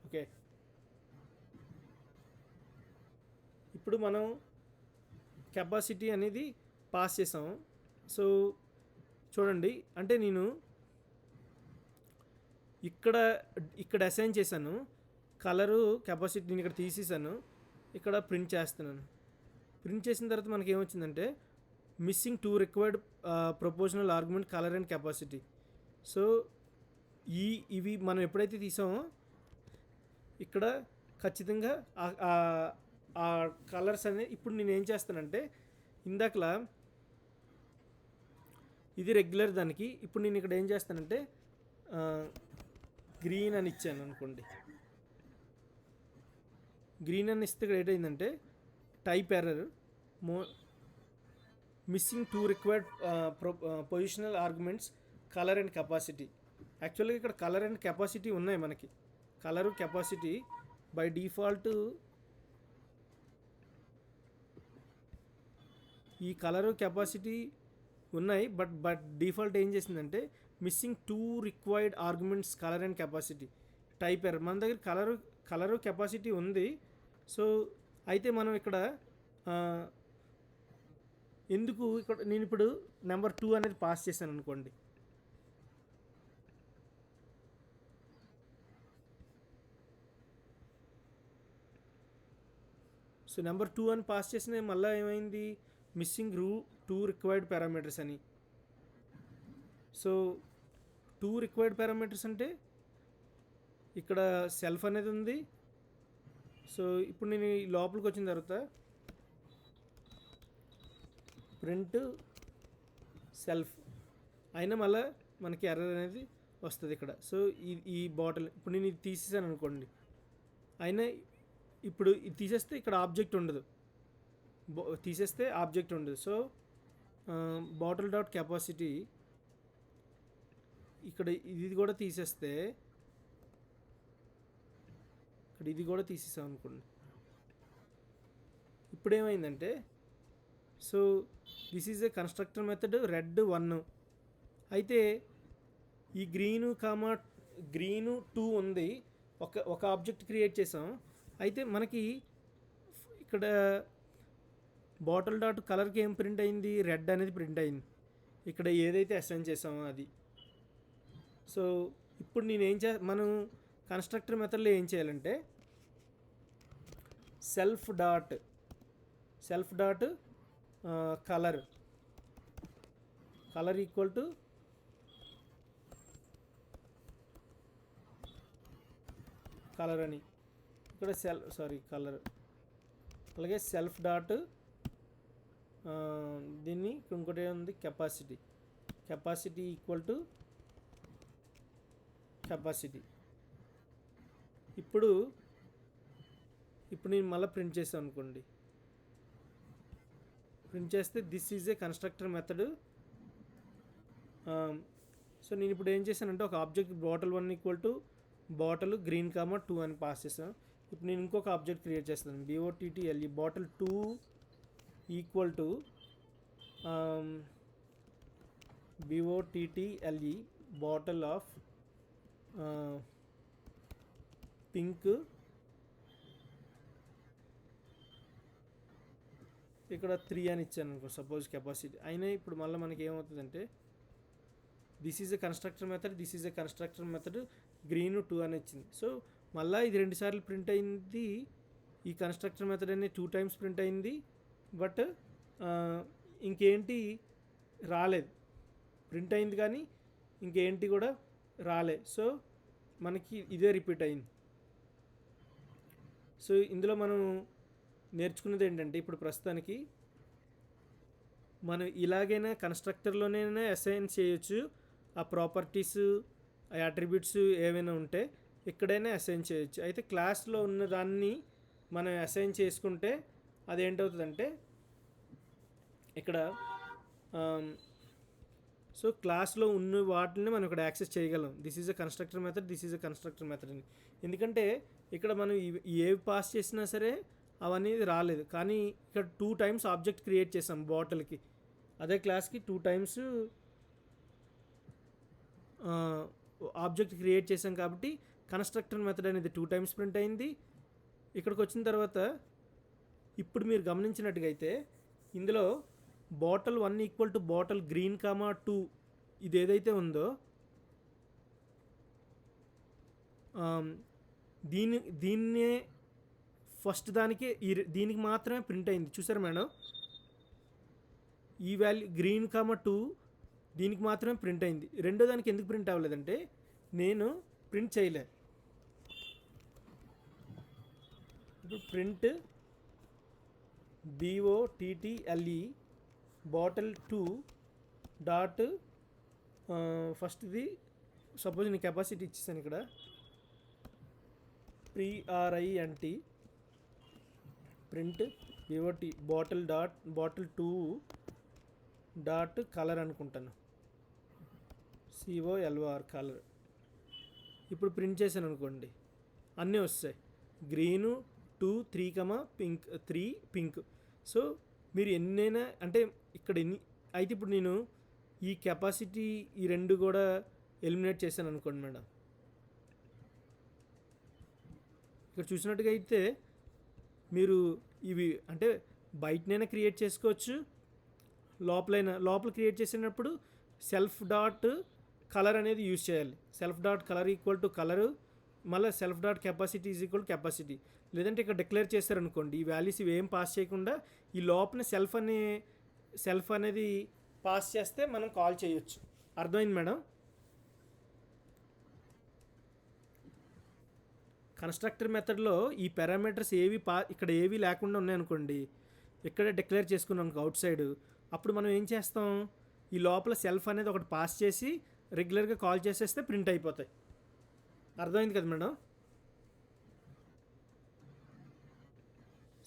ఓకే. ఇప్పుడు మనం కెపాసిటీ అనేది పాస్ చేసాం. సో చూడండి అంటే నేను ఇక్కడ అసైన్ చేశాను కలరు కెపాసిటీ, నేను ఇక్కడ తీసేసాను, ఇక్కడ ప్రింట్ చేస్తున్నాను. ప్రింట్ చేసిన తర్వాత మనకి ఏమొచ్చిందంటే missing two required proportional argument colour and capacity. So ఇవి మనం ఎప్పుడైతే తీసామో ఇక్కడ ఖచ్చితంగా ఆ కలర్స్ అనేది ఇప్పుడు నేను ఏం చేస్తానంటే ఇందాకలా ఇది రెగ్యులర్ దానికి, ఇప్పుడు నేను ఇక్కడ ఏం చేస్తానంటే గ్రీన్ అని ఇచ్చాను అనుకోండి. గ్రీన్ అని ఇస్తే ఇక్కడ ఏంటంటే type error, missing two required positional arguments colour and capacity. యాక్చువల్గా ఇక్కడ కలర్ అండ్ కెపాసిటీ ఉన్నాయి మనకి. కలరు కెపాసిటీ బై డిఫాల్ట్ ఈ కలరు కెపాసిటీ ఉన్నాయి, బట్ డిఫాల్ట్ ఏం చేసిందంటే missing two required arguments colour and capacity type error. మన దగ్గర కలరు కెపాసిటీ ఉంది. సో అయితే మనం ఇక్కడ ఎందుకు ఇక్కడ నేను ఇప్పుడు నెంబర్ 2 అనేది పాస్ చేశాను అనుకోండి. సో నెంబర్ 2 అని పాస్ చేసిన మళ్ళీ ఏమైంది, మిస్సింగ్ టూ రిక్వైర్డ్ పారామీటర్స్ అని. సో టూ రిక్వైర్డ్ పారామీటర్స్ అంటే ఇక్కడ సెల్ఫ్ అనేది ఉంది. సో ఇప్పుడు నేను ఈ లోపలికి వచ్చిన తర్వాత ప్రింట్ సెల్ఫ్ అయినా మళ్ళీ మనకి ఎర్రర్ అనేది వస్తుంది ఇక్కడ. సో ఈ బాటిల్ ఇప్పుడు నేను ఇది తీసేసాను అనుకోండి, అయినా ఇప్పుడు ఇది తీసేస్తే ఇక్కడ ఆబ్జెక్ట్ ఉండదు, తీసేస్తే ఆబ్జెక్ట్ ఉండదు. సో బాటిల్ డాట్ కెపాసిటీ ఇక్కడ ఇది కూడా తీసేస్తే ఇక్కడ ఇది కూడా తీసేసాం అనుకోండి. ఇప్పుడు ఏమైందంటే so this is a constructor method red 1. అయితే ఈ గ్రీను 2 ఉంది, ఒక ఆబ్జెక్ట్ క్రియేట్ చేసాం. అయితే మనకి ఇక్కడ బాటిల్ డాట్ కలర్కి ఏం ప్రింట్ అయింది, రెడ్ అనేది ప్రింట్ అయింది ఇక్కడ ఏదైతే అసైన్ చేసామో అది. సో ఇప్పుడు మనం కన్స్ట్రక్టర్ మెథడ్లో ఏం చేయాలంటే self dot colour equal to colour అని ఇక్కడ కలర్, అలాగే సెల్ఫ్ డాట్ దీన్ని ఇంకోటి ఉంది కెపాసిటీ ఈక్వల్ టు కెపాసిటీ. ఇప్పుడు నేను మళ్ళీ ప్రింట్ చేసాను అనుకోండి. ప్రింట్ చేస్తే this is a constructor method. So నేను ఇప్పుడు ఏం చేశానంటే ఒక object bottle 1 equal to bottle green 2 అని పాస్ చేశాను. ఇప్పుడు నేను ఇంకొక ఆబ్జెక్ట్ క్రియేట్ చేస్తాను, BOTTLE bottle 2 equal to BOTTLE bottle of pink. ఇక్కడ 3 అని ఇచ్చాను అనుకో సపోజ్ కెపాసిటీ. అయినా ఇప్పుడు మళ్ళీ మనకి ఏమవుతుందంటే this is a constructor method green 2 అని వచ్చింది. సో మళ్ళీ ఇది 2 సార్లు ప్రింట్ అయింది. ఈ కన్స్ట్రక్టర్ మెథడ్ అనేది 2 టైమ్స్ ప్రింట్ అయింది, బట్ ఇంకేంటి రాలేదు. ప్రింట్ అయింది కానీ ఇంకేంటి కూడా రాలే. సో మనకి ఇదే రిపీట్ అయింది. సో ఇందులో మనం నేర్చుకున్నది ఏంటంటే ఇప్పుడు ప్రస్తుతానికి మనం ఇలాగైనా కన్స్ట్రక్టర్లోనైనా అసైన్ చేయొచ్చు. ఆ ప్రాపర్టీస్, ఆ అట్రిబ్యూట్స్ ఏవైనా ఉంటే ఎక్కడైనా అసైన్ చేయొచ్చు. అయితే క్లాస్లో ఉన్న దాన్ని మనం అసైన్ చేసుకుంటే అదేంటవుతుందంటే ఇక్కడ సో క్లాస్లో ఉన్న వాటిని మనం ఇక్కడ యాక్సెస్ చేయగలం. This is a constructor method అని. ఎందుకంటే ఇక్కడ మనం ఏవి పాస్ చేసినా సరే అవన్నీ రాలేదు, కానీ ఇక్కడ 2 టైమ్స్ ఆబ్జెక్ట్ క్రియేట్ చేసాం బాటిల్కి. అదే క్లాస్కి 2 టైమ్స్ ఆబ్జెక్ట్ క్రియేట్ చేసాం కాబట్టి కన్స్ట్రక్టర్ మెథడ్ అనేది 2 టైమ్స్ ప్రింట్ అయింది. ఇక్కడికి వచ్చిన తర్వాత ఇప్పుడు మీరు గమనించినట్టుగా అయితే ఇందులో bottle 1 equal to bottle green 2 ఇది ఏదైతే ఉందో దీన్నే ఫస్ట్ దానికి దీనికి మాత్రమే ప్రింట్ అయింది. చూసారు మేడం, ఈ వాల్యూ గ్రీన్ కామ 2 దీనికి మాత్రమే ప్రింట్ అయింది. రెండో దానికి ఎందుకు ప్రింట్ అవ్వలేదంటే నేను ప్రింట్ చేయలే. ఇప్పుడు ప్రింట్ BOTTLE బాటిల్ 2 డాట్ ఫస్ట్ది సపోజ్ నేను కెపాసిటీ ఇచ్చేసాను ఇక్కడ PRINT print bottle 2 dot colour అనుకుంటాను, COLOR కలర్. ఇప్పుడు ప్రింట్ చేశాను అనుకోండి, అన్నీ వస్తాయి. Green 2 3 pink 3 pink. సో మీరు ఎన్నైనా అంటే ఇక్కడ ఎన్ని అయితే ఇప్పుడు నేను ఈ కెపాసిటీ ఈ రెండు కూడా ఎలిమినేట్ చేశాను అనుకోండి మేడం. ఇక్కడ చూసినట్టుగా అయితే మీరు ఇవి అంటే బయటనైనా క్రియేట్ చేసుకోవచ్చు, లోపల క్రియేట్ చేసినప్పుడు సెల్ఫ్ డాట్ కలర్ అనేది యూజ్ చేయాలి. Self dot colour equal to colour, మళ్ళీ self dot capacity is equal capacity. లేదంటే ఇక్కడ డిక్లేర్ చేస్తారనుకోండి, ఈ వాల్యూస్ ఇవి ఏం పాస్ చేయకుండా ఈ లోపల సెల్ఫ్ అనేది పాస్ చేస్తే మనం కాల్ చేయొచ్చు. అర్థమైంది మేడం? కన్స్ట్రక్టర్ మెథడ్లో ఈ పారామీటర్స్ ఇక్కడ ఏవి లేకుండా ఉన్నాయనుకోండి, ఇక్కడే డిక్లేర్ చేసుకున్నాం అవుట్ సైడ్, అప్పుడు మనం ఏం చేస్తాం, ఈ లోపల సెల్ఫ్ అనేది ఒకటి పాస్ చేసి రెగ్యులర్గా కాల్ చేసేస్తే ప్రింట్ అయిపోతాయి. అర్థమైంది కదా మేడం?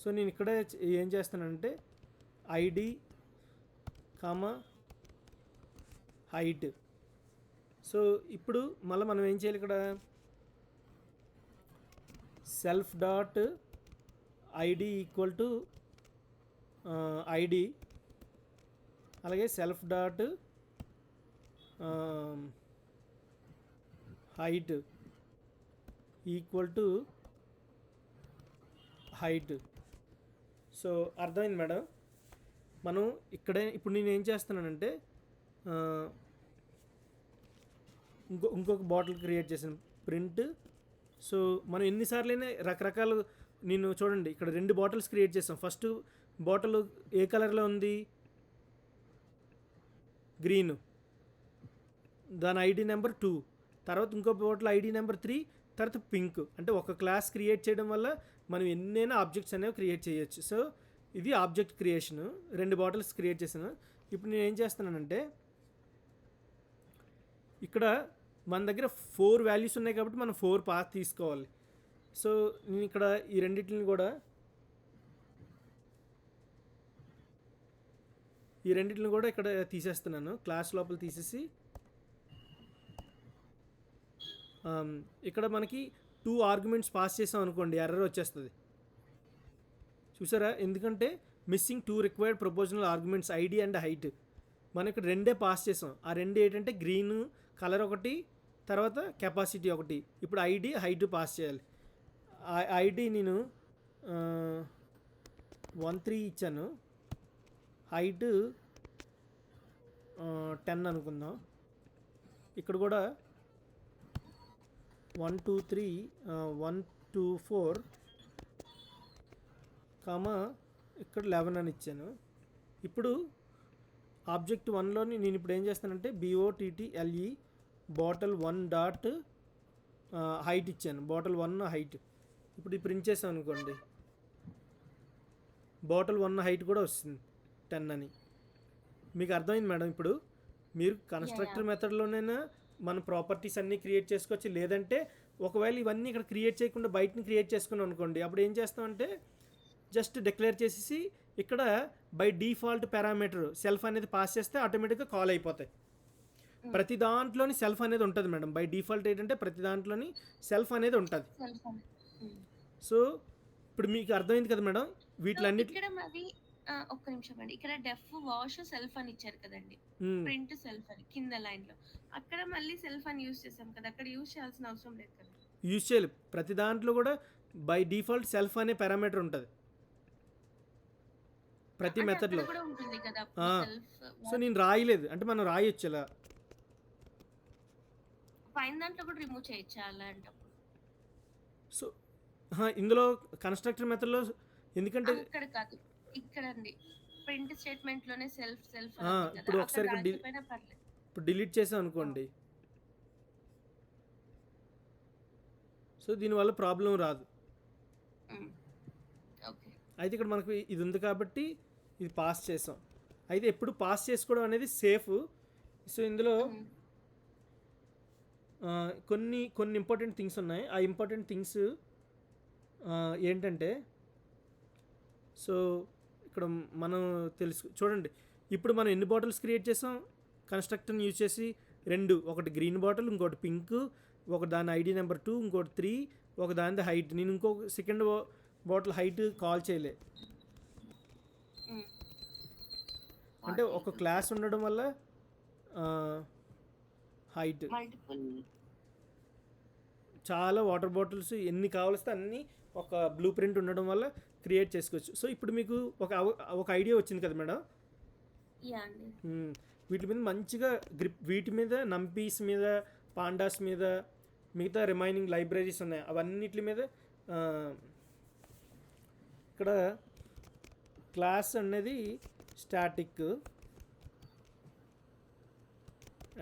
సో నేను ఇక్కడ ఏం చేస్తానంటే ID హైట్. సో ఇప్పుడు మళ్ళీ మనం ఏం చేయాలి, ఇక్కడ self dot ID equal to ID, అలాగే self dot height equal to height. So అర్థమైంది మేడం? మనం ఇప్పుడు నేను ఏం చేస్తున్నానంటే ఇంకొక బాటిల్ క్రియేట్ చేశాను, ప్రింట్. సో మనం ఎన్నిసార్లైనా రకరకాలు నేను చూడండి ఇక్కడ 2 బాటిల్స్ క్రియేట్ చేసాం. ఫస్ట్ బాటిల్ ఏ కలర్లో ఉంది, గ్రీన్, దాని ID నెంబర్ 2. తర్వాత ఇంకో బాటిల్ ID నెంబర్ 3, తర్వాత పింక్. అంటే ఒక క్లాస్ క్రియేట్ చేయడం వల్ల మనం ఎన్నైనా ఆబ్జెక్ట్స్ అనేవి క్రియేట్ చేయొచ్చు. సో ఇది ఆబ్జెక్ట్ క్రియేషను. 2 బాటిల్స్ క్రియేట్ చేశాను. ఇప్పుడు నేను ఏం చేస్తున్నానంటే ఇక్కడ మన దగ్గర 4 వాల్యూస్ ఉన్నాయి కాబట్టి మనం 4 పాత్ తీసుకోవాలి. సో నేను ఇక్కడ ఈ రెండింటిని కూడా ఇక్కడ తీసేస్తున్నాను, క్లాస్ లోపల తీసేసి ఇక్కడ మనకి 2 ఆర్గ్యుమెంట్స్ పాస్ చేసాం అనుకోండి, ఎర్రర్ వచ్చేస్తుంది. చూసారా? ఎందుకంటే missing 2 required proposal arguments ID and height. మనం ఇక్కడ 2 పాస్ చేసాం. ఆ 2 ఏంటంటే గ్రీన్ కలర్ ఒకటి, తర్వాత కెపాసిటీ ఒకటి. ఇప్పుడు ID హైట్ పాస్ చేయాలి. ID నేను 13 ఇచ్చాను, హైట్ 10 అనుకుందాం. ఇక్కడ కూడా 1 2 3 1 2 4 ఇక్కడ 11 అని ఇచ్చాను. ఇప్పుడు ఆబ్జెక్ట్ 1లోని నేను ఇప్పుడు ఏం చేస్తానంటే BOTTLE బాటిల్ 1 డాట్ హైట్ ఇచ్చాను, బాటిల్ 1 హైట్. ఇప్పుడు ఈ ప్రింట్ చేసాం అనుకోండి, బాటిల్ 1 హైట్ కూడా వస్తుంది 10 అని. మీకు అర్థమైంది మేడం? ఇప్పుడు మీరు కన్స్ట్రక్టర్ మెథడ్లోనైనా మన ప్రాపర్టీస్ అన్నీ క్రియేట్ చేసుకోవచ్చు. లేదంటే ఒకవేళ ఇవన్నీ ఇక్కడ క్రియేట్ చేయకుండా బయటని క్రియేట్ చేసుకున్నాం అనుకోండి, అప్పుడు ఏం చేస్తామంటే జస్ట్ డిక్లేర్ చేసేసి ఇక్కడ బై డిఫాల్ట్ పారామీటర్ సెల్ఫ్ అనేది పాస్ చేస్తే ఆటోమేటిక్గా కాల్ అయిపోతాయి. ప్రతి దాంట్లోని సెల్ఫ్ అనేది ఉంటుంది మేడం. బై డిఫాల్ట్ ఏంటంటే ప్రతి దాంట్లోని సెల్ఫ్ అనేది ఉంటుంది. సో ఇప్పుడు మీకు అర్థమైంది కదా మేడం? వీటిలన్నిటి ఇక్కడ మరి ఒక్క నిమిషం అండి, ఇక్కడ డెఫ్ వాష్ సెల్ఫ్ అని ఇచ్చారు కదండి, ప్రింట్ సెల్ఫ్ అని కింద లైన్ లో, అక్కడ మళ్ళీ సెల్ఫ్ అని యూజ్ చేసాం కదా, అక్కడ యూజ్ చేయాల్సిన అవసరం లేదు కదా? యూజ్ చేయాలి. ప్రతి దాంట్లో కూడా బై డిఫాల్ట్ సెల్ఫ్ అనే పారామీటర్ ఉంటుంది ప్రతి మెథడ్లో. సో నేను రాయలేదు అంటే మనం రాయొచ్చు ఇలా. పైన దాంట్లో కూడా రిమూవ్ చేయొచ్చు అలాంటప్పుడు. సో ఇందులో కన్స్ట్రక్టర్ మెథడ్లో ఎందుకంటే ఇక్కడ కాదు, ఇక్కడ అండి ప్రింట్ స్టేట్మెంట్ లోనే సెల్ఫ్ సెల్ఫ్ ఆ, అని ఉంది కదా, ఇప్పుడు అక్కడ ఒకసారి ఇక్కడ రాకపోయినా పర్లేదు. ఇప్పుడు డిలీట్ చేసాం అనుకోండి, సో దీనివల్ల ప్రాబ్లం రాదు. ఓకే. అయితే ఇక్కడ మనకు ఇది ఉంది కాబట్టి ఇది పాస్ చేసాం. అయితే ఎప్పుడు పాస్ చేసుకోవడం అనేది సేఫ్. సో ఇందులో కొన్ని కొన్ని ఇంపార్టెంట్ థింగ్స్ ఉన్నాయి. ఆ ఇంపార్టెంట్ థింగ్స్ ఏంటంటే, సో ఇక్కడ మనం చూడండి, ఇప్పుడు మనం ఎన్ని బాటిల్స్ క్రియేట్ చేసాం కన్స్ట్రక్టర్ని యూజ్ చేసి, ఒకటి గ్రీన్ బాటిల్, ఇంకోటి పింక్, ఒక దాని ఐడి నెంబర్ 2, ఇంకోటి 3, ఒక దాని హైట్. నేను ఇంకొక సెకండ్ బాటిల్ హైట్ కాల్ చేయలే. అంటే ఒక క్లాస్ ఉండడం వల్ల హైట్ మల్టిపుల్ చాలా వాటర్ బాటిల్స్ ఎన్ని కావాల్స్తే అన్ని ఒక బ్లూ ప్రింట్ ఉండడం వల్ల క్రియేట్ చేసుకోవచ్చు. సో ఇప్పుడు మీకు ఒక ఐడియా వచ్చింది కదా మేడం. యా అండి. వీటి మీద మంచిగా గ్రిప్, వీటి మీద నంపీస్ మీద, పాండాస్ మీద, మిగతా రిమైనింగ్ లైబ్రరీస్ ఉన్నాయి అవన్నిటి మీద ఇక్కడ క్లాస్ అనేది స్టాటిక్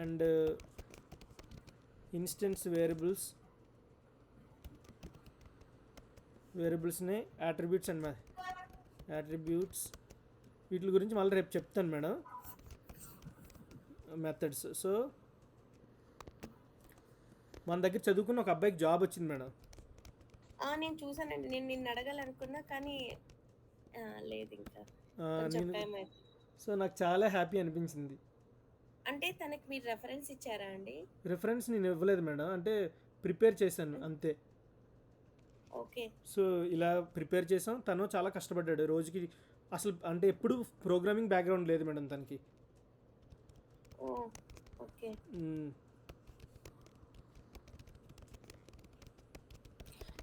అండ్ ఇన్స్టెన్స్ వేరియబుల్స్ని యాట్రిబ్యూట్స్ అండ్ యాట్రిబ్యూట్స్ వీటి గురించి మళ్ళీ రేపు చెప్తాను మేడం, మెథడ్స్. సో మన దగ్గర చదువుకున్న ఒక అబ్బాయికి జాబ్ వచ్చింది మేడం. నేను చూసానండి, నేను నిన్ను అడగాలనుకున్నా కానీ లేదు, ఇంకా కొంచెం టైం అయింది. సో నాకు చాలా హ్యాపీ అనిపించింది. అంటే తనకి మీరు రెఫరెన్స్ ఇచ్చారా అండి? రిఫరెన్స్ నేను ఇవ్వలేదు మేడం, అంటే ప్రిపేర్ చేశాను అంతే. ఓకే. సో ఇలా ప్రిపేర్ చేసాం. తను చాలా కష్టపడ్డాడు రోజుకి. అసలు అంటే ఎప్పుడు ప్రోగ్రామింగ్ బ్యాక్గ్రౌండ్ లేదు మేడం తనకి. ఓ ఓకే.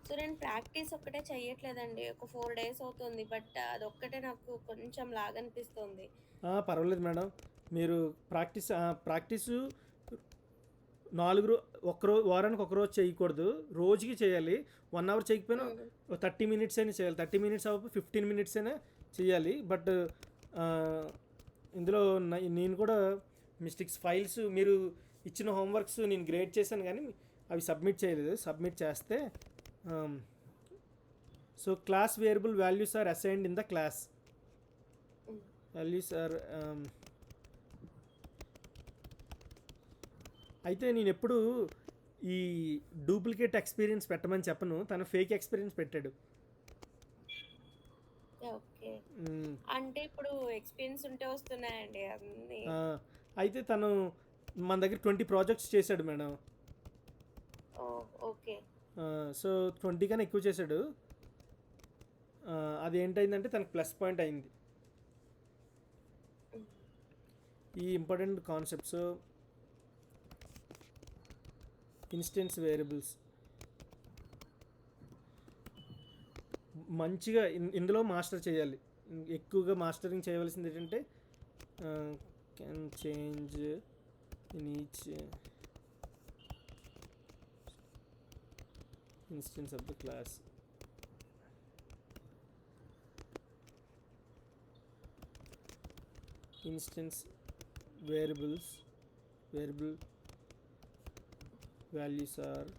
సో నేను ప్రాక్టీస్ ఒక్కటే చెయ్యట్లేదండి, ఒక 4 days అవుతుంది, బట్ అదొక్కటే నాకు కొంచెం లాగా అనిపిస్తుంది. పర్వాలేదు మేడం, మీరు ప్రాక్టీస్ 4 వారానికి ఒకరోజు చేయకూడదు, రోజుకి చేయాలి. 1 hour చేయకపోయినా 30 minutes అయినా చేయాలి. 30 minutes అవ్వ 15 minutes అయినా చేయాలి. బట్ ఇందులో నేను కూడా మిస్టేక్స్, ఫైల్స్ మీరు ఇచ్చిన హోంవర్క్స్ నేను గ్రేడ్ చేశాను కానీ అవి సబ్మిట్ చేయలేదు. సబ్మిట్ చేస్తే so class variable values are assigned in the class. Values are అయితే నేను ఎప్పుడు ఈ డూప్లికేట్ ఎక్స్పీరియన్స్ పెట్టమని చెప్పను, తను ఫేక్ ఎక్స్పీరియన్స్ పెట్టాడు. ఓకే. అంటే ఇప్పుడు ఎక్స్పీరియన్స్ ఉంటే వస్తున్నాయండి అన్ని. అయితే తను మన దగ్గర 20 ప్రాజెక్ట్స్ చేశాడు మేడం. ఓకే. సో 20 కన్నా ఎక్కువ చేశాడు. అది ఏంటైందంటే తనకు ప్లస్ పాయింట్ అయింది ఈ ఇంపార్టెంట్ కాన్సెప్ట్స్. ఇన్స్టెన్స్ వేరియబుల్స్ మంచిగా ఇందులో మాస్టర్ చేయాలి. ఎక్కువగా మాస్టరింగ్ చేయవలసింది ఏంటంటే can change in each instance of the class. Instance variable values are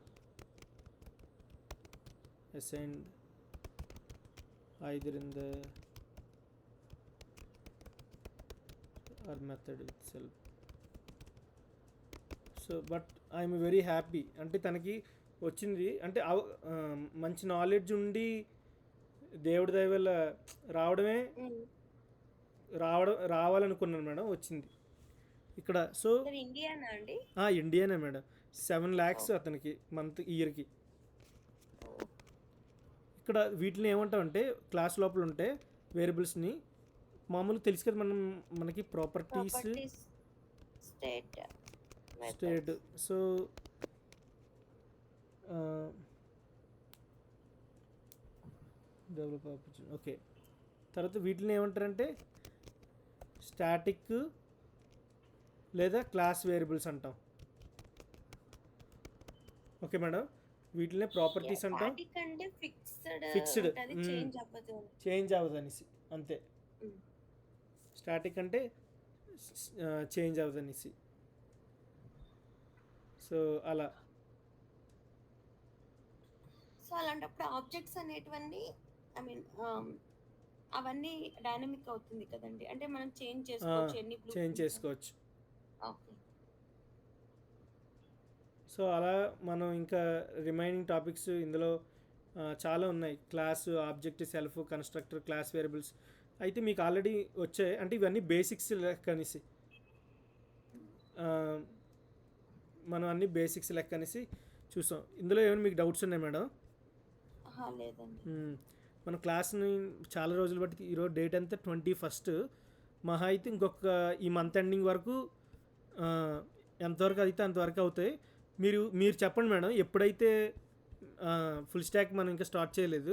assigned either in the or method itself. So but I am very happy అంటే తనకి వచ్చింది, అంటే మంచి నాలెడ్జ్ ఉండి దేవుడి దయ వల్ల రావాలనుకున్నాను మేడం, వచ్చింది ఇక్కడ. సో ఇండియానా అండి? ఇండియానే మేడం. 7 lakhs అతనికి ఇయర్కి. ఇక్కడ వీటిని ఏమంటామంటే క్లాస్ లోపల ఉంటే వేరియబుల్స్ని మామూలుగా తెలుసు కదా మనకి properties state. So develop opportunity. Okay, తర్వాత వీటిని ఏమంటారంటే స్టాటిక్ లేదా క్లాస్ వేరియబుల్స్ అంటాం. ఓకే మేడం, వీటినే ప్రాపర్టీస్ అంటాం. ఫిక్స్డ్ చేంజ్ అవ్వదు అనేసి అంతే. స్టాటిక్ అంటే చేంజ్ అవ్వదనేసి. సో అలా సో అలాంటప్పుడు ఆబ్జెక్ట్స్ అనేటివన్నీ ఐ మీన్ అవన్నీ డైనమిక్ అవుతుంది కదండి. అంటే మనం చేంజ్ చేసుకోవచ్చు ఎన్ని బ్లూ చేంజ్ ప్రింట్స్. చేసుకోవచ్చు. ఓకే. సో అలా మనం ఇంకా రిమైనింగ్ టాపిక్స్ ఇందులో చాలా ఉన్నాయి. Class, object, self, constructor, class variables అయితే మీకు ఆల్రెడీ వచ్చాయి. అంటే ఇవన్నీ బేసిక్స్ లెక్క అనేసి మనం అన్ని బేసిక్స్ లెక్క అనేసి చూసాం. ఇందులో ఏమైనా మీకు డౌట్స్ ఉన్నాయి మేడం? లేదండి. మన క్లాస్ని చాలా రోజులు బట్టి ఈరోజు డేట్ అంతా 21 మహా అయితే ఇంకొక ఈ మంత్ ఎండింగ్ వరకు ఎంతవరకు అయితే అంతవరకు అవుతాయి. మీరు చెప్పండి మేడం, ఎప్పుడైతే ఫుల్ స్టాక్ మనం ఇంకా స్టార్ట్ చేయలేదు,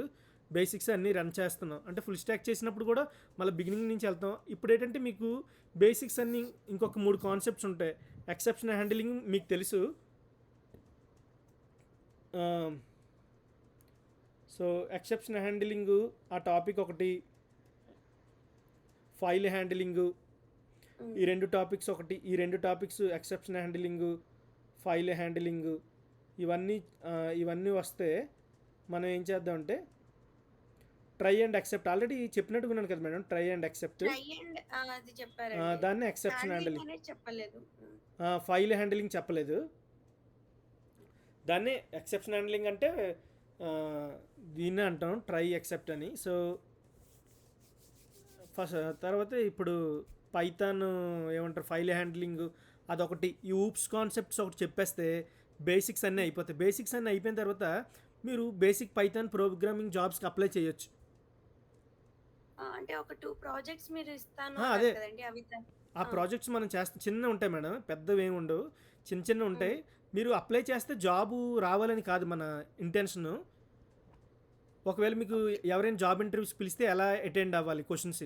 బేసిక్స్ అన్నీ రన్ చేస్తున్నాం. అంటే ఫుల్ స్టాక్ చేసినప్పుడు కూడా మళ్ళీ బిగినింగ్ నుంచి వెళ్తాం. ఇప్పుడు ఏంటంటే మీకు బేసిక్స్ అన్నీ ఇంకొక 3 కాన్సెప్ట్స్ ఉంటాయి. ఎక్సెప్షన్ హ్యాండిలింగ్ మీకు తెలుసు. సో ఎక్సెప్షన్ హ్యాండిలింగ్ ఆ టాపిక్ ఒకటి, ఫైల్ హ్యాండిలింగు ఈ 2 టాపిక్స్ ఒకటి. ఈ 2 టాపిక్స్ ఎక్సెప్షన్ హ్యాండిలింగు, ఫైల్ హ్యాండిలింగు ఇవన్నీ వస్తే మనం ఏం చేద్దామంటే ట్రై అండ్ యాక్సెప్ట్ ఆల్రెడీ చెప్పినట్టుకున్నాను కదా madam. Try and accept try and అది చెప్పారండి. దాన్ని ఎక్సెప్షన్ హ్యాండిలింగ్. హ్యాండ్లింగ్ అనేది చెప్పలేదు. ఫైల్ హ్యాండిలింగ్ చెప్పలేదు. దాన్ని ఎక్సెప్షన్ హ్యాండిలింగ్ అంటే దీన్నే అంటాం ట్రై యాక్సెప్ట్ అని. సో ఫస్ట్ తర్వాత ఇప్పుడు పైథాన్ ఏమంటారు ఫైల్ హ్యాండ్లింగ్ అదొకటి. ఈ ఊప్స్ కాన్సెప్ట్స్ ఒకటి చెప్పేస్తే బేసిక్స్ అన్నీ అయిపోతాయి. బేసిక్స్ అన్నీ అయిపోయిన తర్వాత మీరు బేసిక్ పైథాన్ ప్రోగ్రామింగ్ జాబ్స్కి అప్లై చేయొచ్చు. అంటే ఒక 2 ప్రాజెక్ట్స్ మీరు ఇస్తాను అదే కదండి, అవి ఆ ప్రాజెక్ట్స్ మనం చేస్తే చిన్న ఉంటాయి మేడం, పెద్దవి ఏమి ఉండవు, చిన్న ఉంటాయి. మీరు అప్లై చేస్తే జాబు రావాలని కాదు మన ఇంటెన్షన్. ఒకవేళ మీకు ఎవరైనా జాబ్ ఇంటర్వ్యూస్ పిలిస్తే ఎలా అటెండ్ అవ్వాలి, క్వశ్చన్స్,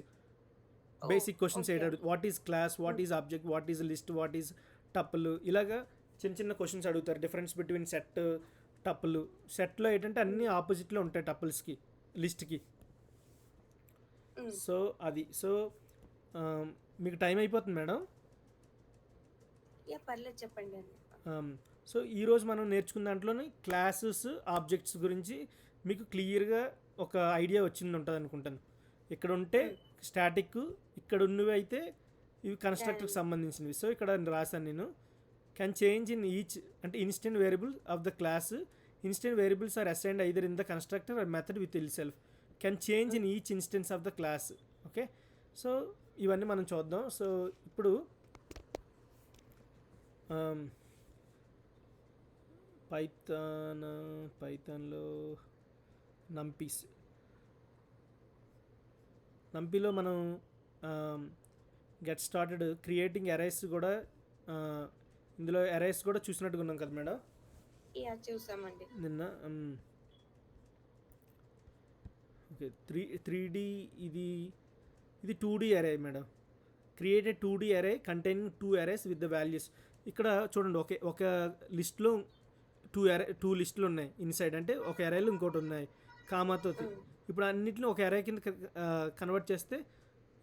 బేసిక్ క్వశ్చన్స్ ఏంటంటే what is class, what is object, what is list, what is tuple, ఇలాగా చిన్న క్వశ్చన్స్ అడుగుతారు. Difference between set, tuple. సెట్లో ఏంటంటే అన్నీ ఆపోజిట్లో ఉంటాయి టపుల్స్కి, లిస్ట్కి. సో అది. సో మీకు టైం అయిపోతుంది మేడం. పర్లేదు చెప్పండి అండి. సో ఈరోజు మనం నేర్చుకున్న దాంట్లోనే క్లాసెస్, ఆబ్జెక్ట్స్ గురించి మీకు క్లియర్గా ఒక ఐడియా వచ్చింది ఉంటుంది అనుకుంటాను. ఇక్కడ ఉంటే స్టాటిక్, ఇక్కడ ఉన్నవి అయితే ఇవి కన్స్ట్రక్టర్కి సంబంధించినవి. సో ఇక్కడ రాశాను నేను, క్యాన్ చేంజ్ ఇన్ ఈచ్ అంటే instant variable of the class. Instant variables are assigned either in the constructor or method with ill self. Can change in each instance of the class. Okay, so ఇవన్నీ మనం చూద్దాం. So ఇప్పుడు పైథాన్లో నంపీలో మనం get started creating arrays కూడా ఇందులో arrays కూడా చూసినట్టుగా ఉన్నాం కదా మేడం. చూసామండి నిన్న. ఓకే, 3D ఇది 2D అరే మేడం. క్రియేట్ ఏ 2D అరే containing 2 arrays with the values. ఇక్కడ చూడండి, ఒక లిస్ట్లో 2 లిస్టులు ఉన్నాయి ఇన్సైడ్. అంటే ఒక అరేలో ఇంకోటి ఉన్నాయి కామాతో. ఇప్పుడు అన్నింటిని ఒక అరే కింద కన్వర్ట్ చేస్తే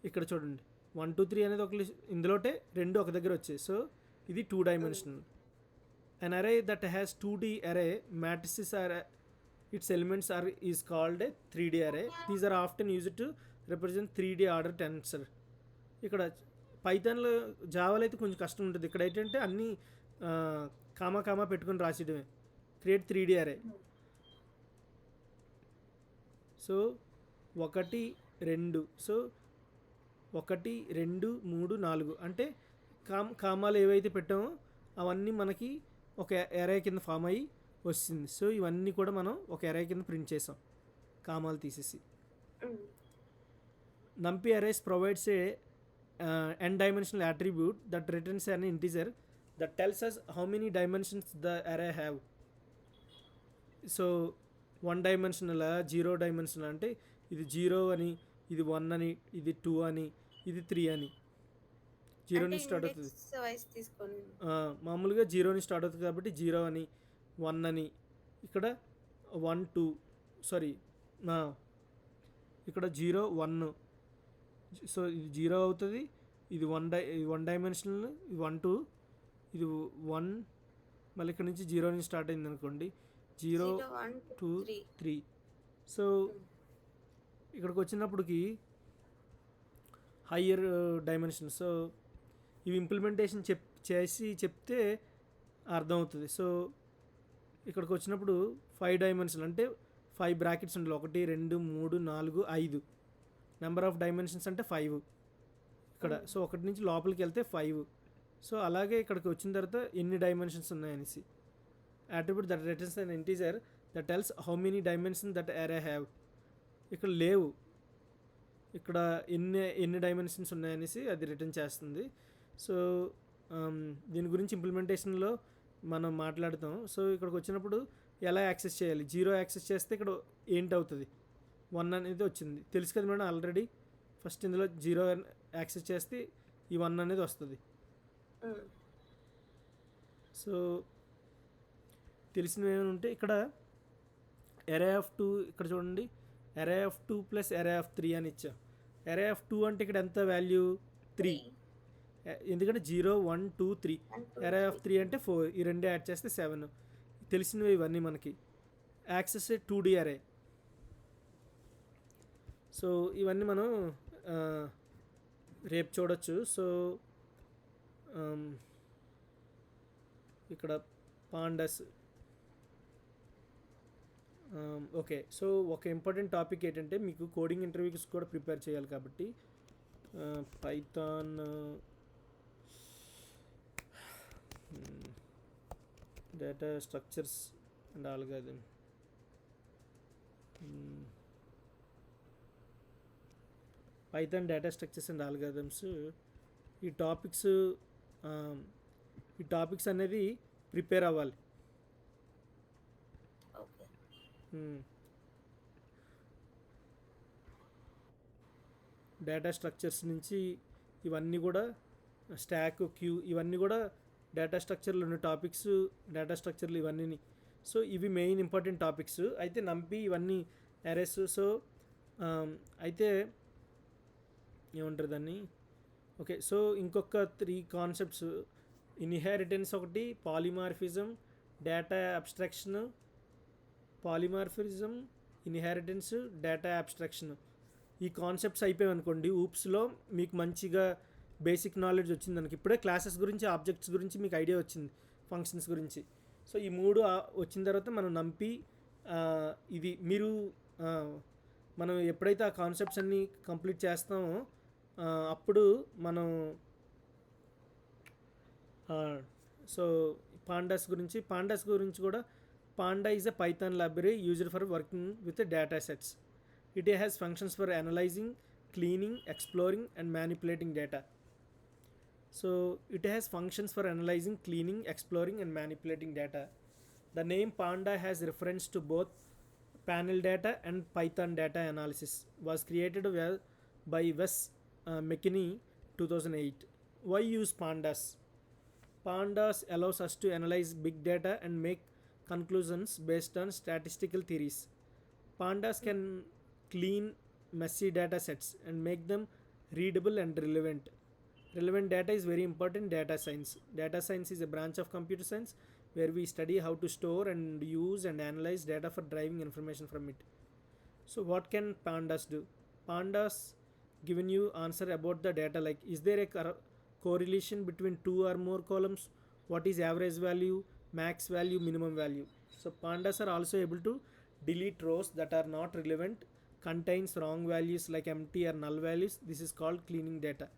ఇక్కడ చూడండి 1 2 3 అనేది ఒక లిస్ట్, ఇందులోటే 2 ఒక దగ్గర వచ్చాయి. సో ఇది 2 డైమెన్షనల్. అన్ అరే దట్ హ్యాస్ 2D అరే matrices are its elements are is called a 3D array. These are often used to represent 3D order tensor. ఇక్కడ పైథాన్లో, జావాలో అయితే కొంచెం కష్టం ఉంటుంది. ఇక్కడ ఏంటంటే అన్నీ కామా పెట్టుకొని రాసేయడమే. Create 3D array. So 1 2, so 1 2 3 4 అంటే కామాలు ఏవైతే పెట్టామో అవన్నీ మనకి ఒక అరే కింద ఫామ్ అయ్యి వస్తుంది. సో ఇవన్నీ కూడా మనం ఒక అరే కింద ప్రింట్ చేసాం కామాలు తీసేసి. NumPy arrays provides a n dimensional attribute that returns an integer that tells us how many dimensions the array have. So 1 dimensional, 0 dimensional అంటే ఇది 0 అని, ఇది 1 అని, ఇది 2 అని, ఇది 3 అని. 0 నుంచి స్టార్ట్ అవుతుంది. మామూలుగా 0 నుంచి స్టార్ట్ అవుతుంది కాబట్టి 0 అని, 1 అని. ఇక్కడ 1 2 సారీ ఇక్కడ 0 1 సో ఇది 0 అవుతుంది, ఇది వన్ డైమెన్షనల్, ఇది 1 2, ఇది 1, మళ్ళీ ఇక్కడ నుంచి 0 నుంచి స్టార్ట్ అయింది అనుకోండి, 0 0 1 2 2 3. 3. సో ఇక్కడికి వచ్చినప్పటికి హయ్యర్ డైమెన్షన్. సో ఇవి ఇంప్లిమెంటేషన్ చేసి చెప్తే అర్థమవుతుంది. సో ఇక్కడికి వచ్చినప్పుడు 5 డైమెన్షన్ అంటే 5 బ్రాకెట్స్ ఉండాలి, 1 2 3 4 5. నెంబర్ ఆఫ్ డైమెన్షన్స్ అంటే 5 ఇక్కడ. సో ఒకటి నుంచి లోపలికి వెళ్తే 5. సో అలాగే ఇక్కడికి వచ్చిన తర్వాత ఎన్ని dimensions ఉన్నాయనేసి attribute that returns an integer that tells how many dimensions that array have. ఇక్కడ లేవు, ఇక్కడ ఎన్ని డైమెన్షన్స్ ఉన్నాయనేసి అది రిటర్న్ చేస్తుంది. సో దీని గురించి ఇంప్లిమెంటేషన్లో మనం మాట్లాడతాం. సో ఇక్కడికి వచ్చినప్పుడు ఎలా యాక్సెస్ చేయాలి, 0 యాక్సెస్ చేస్తే ఇక్కడ ఏంటి అవుతుంది, 1 అనేది వచ్చింది తెలుసు కదా మేడం ఆల్రెడీ. ఫస్ట్ ఇందులో 0 యాక్సెస్ చేస్తే ఈ 1 అనేది వస్తుంది. సో తెలిసినవి ఏమైనా ఉంటే ఇక్కడ array of 2, ఇక్కడ చూడండి array of 2 plus array of 3 అని ఇచ్చాం. array of 2 అంటే ఇక్కడ ఎంత వాల్యూ 3, ఎందుకంటే 0 1 2 3. array of 3 అంటే 4, ఈ రెండు యాడ్ చేస్తే 7. తెలిసినవి ఇవన్నీ మనకి. Access 2D array. సో ఇవన్నీ మనం రేపు చూడొచ్చు. సో ఇక్కడ పాండాస్. ఓకే, సో ఒక ఇంపార్టెంట్ టాపిక్ ఏంటంటే మీకు కోడింగ్ ఇంటర్వ్యూస్ కూడా ప్రిపేర్ చేయాలి కాబట్టి Python data structures and algorithm. Python data structures and algorithms ఈ టాపిక్స్ అనేది ప్రిపేర్ అవ్వాలి. డేటా స్ట్రక్చర్స్ నుంచి ఇవన్నీ కూడా స్టాక్ క్యూ ఇవన్నీ కూడా డేటా స్ట్రక్చర్లో ఉన్న టాపిక్స్, డేటా స్ట్రక్చర్లు ఇవన్నీ. సో ఇవి మెయిన్ ఇంపార్టెంట్ టాపిక్స్. అయితే నంపి ఇవన్నీ అరేస్. సో అయితే ఏమంటారు దాన్ని, ఓకే. సో ఇంకొక 3 కాన్సెప్ట్స్, ఇన్హెరిటెన్స్ ఒకటి, polymorphism, data abstraction. Polymorphism, inheritance, data abstraction. ఈ కాన్సెప్ట్స్ అయిపోయాయనుకోండి, ఊప్స్లో మీకు మంచిగా బేసిక్ నాలెడ్జ్ వచ్చింది. మనకి ఇప్పుడే క్లాసెస్ గురించి, ఆబ్జెక్ట్స్ గురించి మీకు ఐడియా వచ్చింది, ఫంక్షన్స్ గురించి. సో ఈ 3 వచ్చిన తర్వాత మనం నంపి ఇది మీరు మనం ఎప్పుడైతే ఆ కాన్సెప్ట్స్ అన్నీ కంప్లీట్ చేస్తామో అప్పుడు మనం సో పాండాస్ గురించి కూడా, Panda is a Python library used for working with the data sets. It has functions for analyzing, cleaning, exploring, and manipulating data. So it has functions for analyzing, cleaning, exploring, and manipulating data. The name Panda has reference to both panel data and Python data analysis. Was created by Wes McKinney 2008. Why use Pandas? Pandas allows us to analyze big data and make conclusions based on statistical theories. Pandas can clean messy data sets and make them readable and relevant. Relevant data is very important in data science. Data science is a branch of computer science where we study how to store and use and analyze data for deriving information from it. So what can Pandas do? Pandas given you answer about the data like, is there a correlation between 2 or more columns? What is average value, max value, minimum value? So Pandas are also able to delete rows that are not relevant, contains wrong values like empty or null values. This is called cleaning data.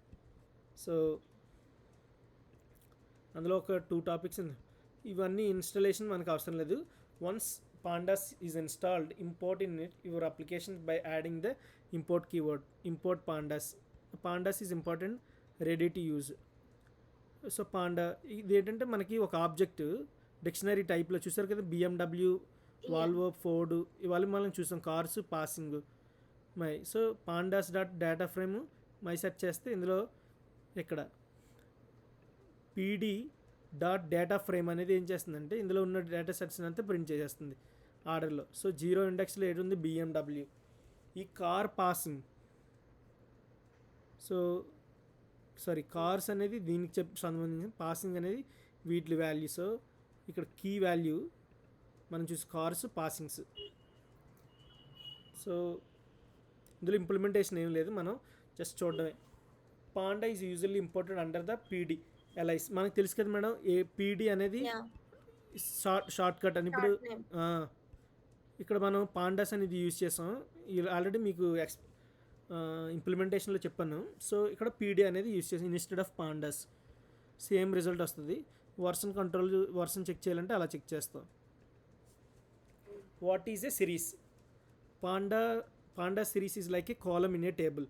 So అందులో ఒక 2 topics ఉంది. ఇవన్నీ installation మనకు అవసరం లేదు. Once Pandas is installed, import in it your application by adding the import keyword, import Pandas. Pandas is important, ready to use. So panda ఇది ఏంటంటే మనకి ఒక ఆబ్జెక్ట్ డిక్షనరీ టైప్లో చూసారు కదా, BMW, వాల్వో, ఫోర్డ్ ఇవాళ మనం చూసాం, cars, passing. So pandas dot data frame search చేస్తే ఇందులో ఇక్కడ PD డాట్ డేటా ఫ్రేమ్ అనేది ఏం చేస్తుందంటే ఇందులో ఉన్న డేటా సెట్స్ అంతా ప్రింట్ చేసేస్తుంది ఆర్డర్లో. సో 0 ఇండెక్స్లో ఏది ఉంది, BMW. ఈ car passing so sorry cars అనేది దీనికి సంబంధించిన, పాసింగ్ అనేది వీటి వాల్యూ. సో ఇక్కడ కీ వాల్యూ మనం చూసి కార్స్ పాసింగ్స్. సో ఇందులో ఇంప్లిమెంటేషన్ ఏం లేదు, మనం జస్ట్ చూడడమే. Panda is usually imported under the PD ఎల్ఐస్. మనకు తెలుసు కదా మేడం, ఏ పీడీ అనేది షార్ట్ కట్ అని. ఇప్పుడు ఇక్కడ మనం పాండాస్ అనేది యూజ్ చేసాం, ఆల్రెడీ మీకు ఇంప్లిమెంటేషన్లో చెప్పాను. సో ఇక్కడ పీడీ అనేది యూజ్ చేసాం instead of pandas. Same result వస్తుంది. వర్షన్ కంట్రోల్, వర్షన్ చెక్ చేయాలంటే అలా చెక్ చేస్తాం. What is a series? Panda series is like a column in a table.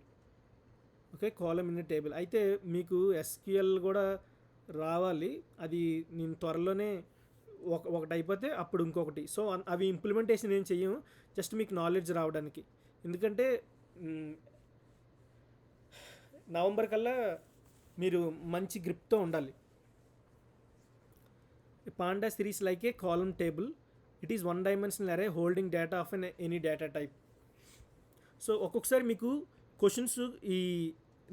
Okay, column in a table. అయితే మీకు SQL కూడా రావాలి, అది నేను త్వరలోనే ఒకటి అయిపోతే అప్పుడు ఇంకొకటి. సో అవి ఇంప్లిమెంటేషన్ ఏం చెయ్యము, జస్ట్ మీకు నాలెడ్జ్ రావడానికి. ఎందుకంటే నవంబర్ కల్లా మీరు మంచి గ్రిప్తో ఉండాలి. Panda series like a column table. It is one dimensional అరే holding data of any data type. So ఒక్కొక్కసారి మీకు క్వశ్చన్స్ ఈ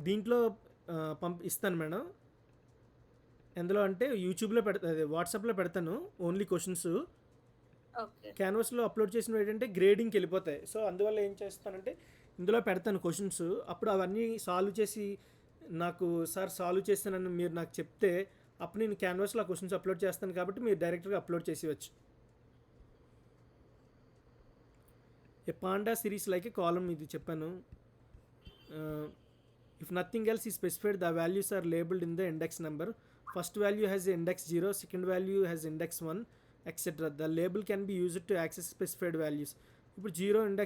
దీంట్లో ఇస్తాను మేడం. ఎందులో అంటే యూట్యూబ్లో అదే వాట్సాప్లో పెడతాను ఓన్లీ క్వశ్చన్స్. క్యాన్వాస్లో అప్లోడ్ చేసినవి ఏంటంటే గ్రేడింగ్కి వెళ్ళిపోతాయి. సో అందువల్ల ఏం చేస్తానంటే ఇందులో పెడతాను క్వశ్చన్స్. అప్పుడు అవన్నీ సాల్వ్ చేసి నాకు సార్ సాల్వ్ చేస్తానని మీరు నాకు చెప్తే అప్పుడు నేను క్యాన్వాస్లో ఆ క్వశ్చన్స్ అప్లోడ్ చేస్తాను, కాబట్టి మీరు డైరెక్ట్గా అప్లోడ్ చేసేవచ్చు. A panda series like a column, ఇది చెప్పాను. If nothing else is specified, the values are labelled in the index number. First value has index 0, second value has index 1, etc. The label can be used to access specified values. ఇప్పుడు 0 index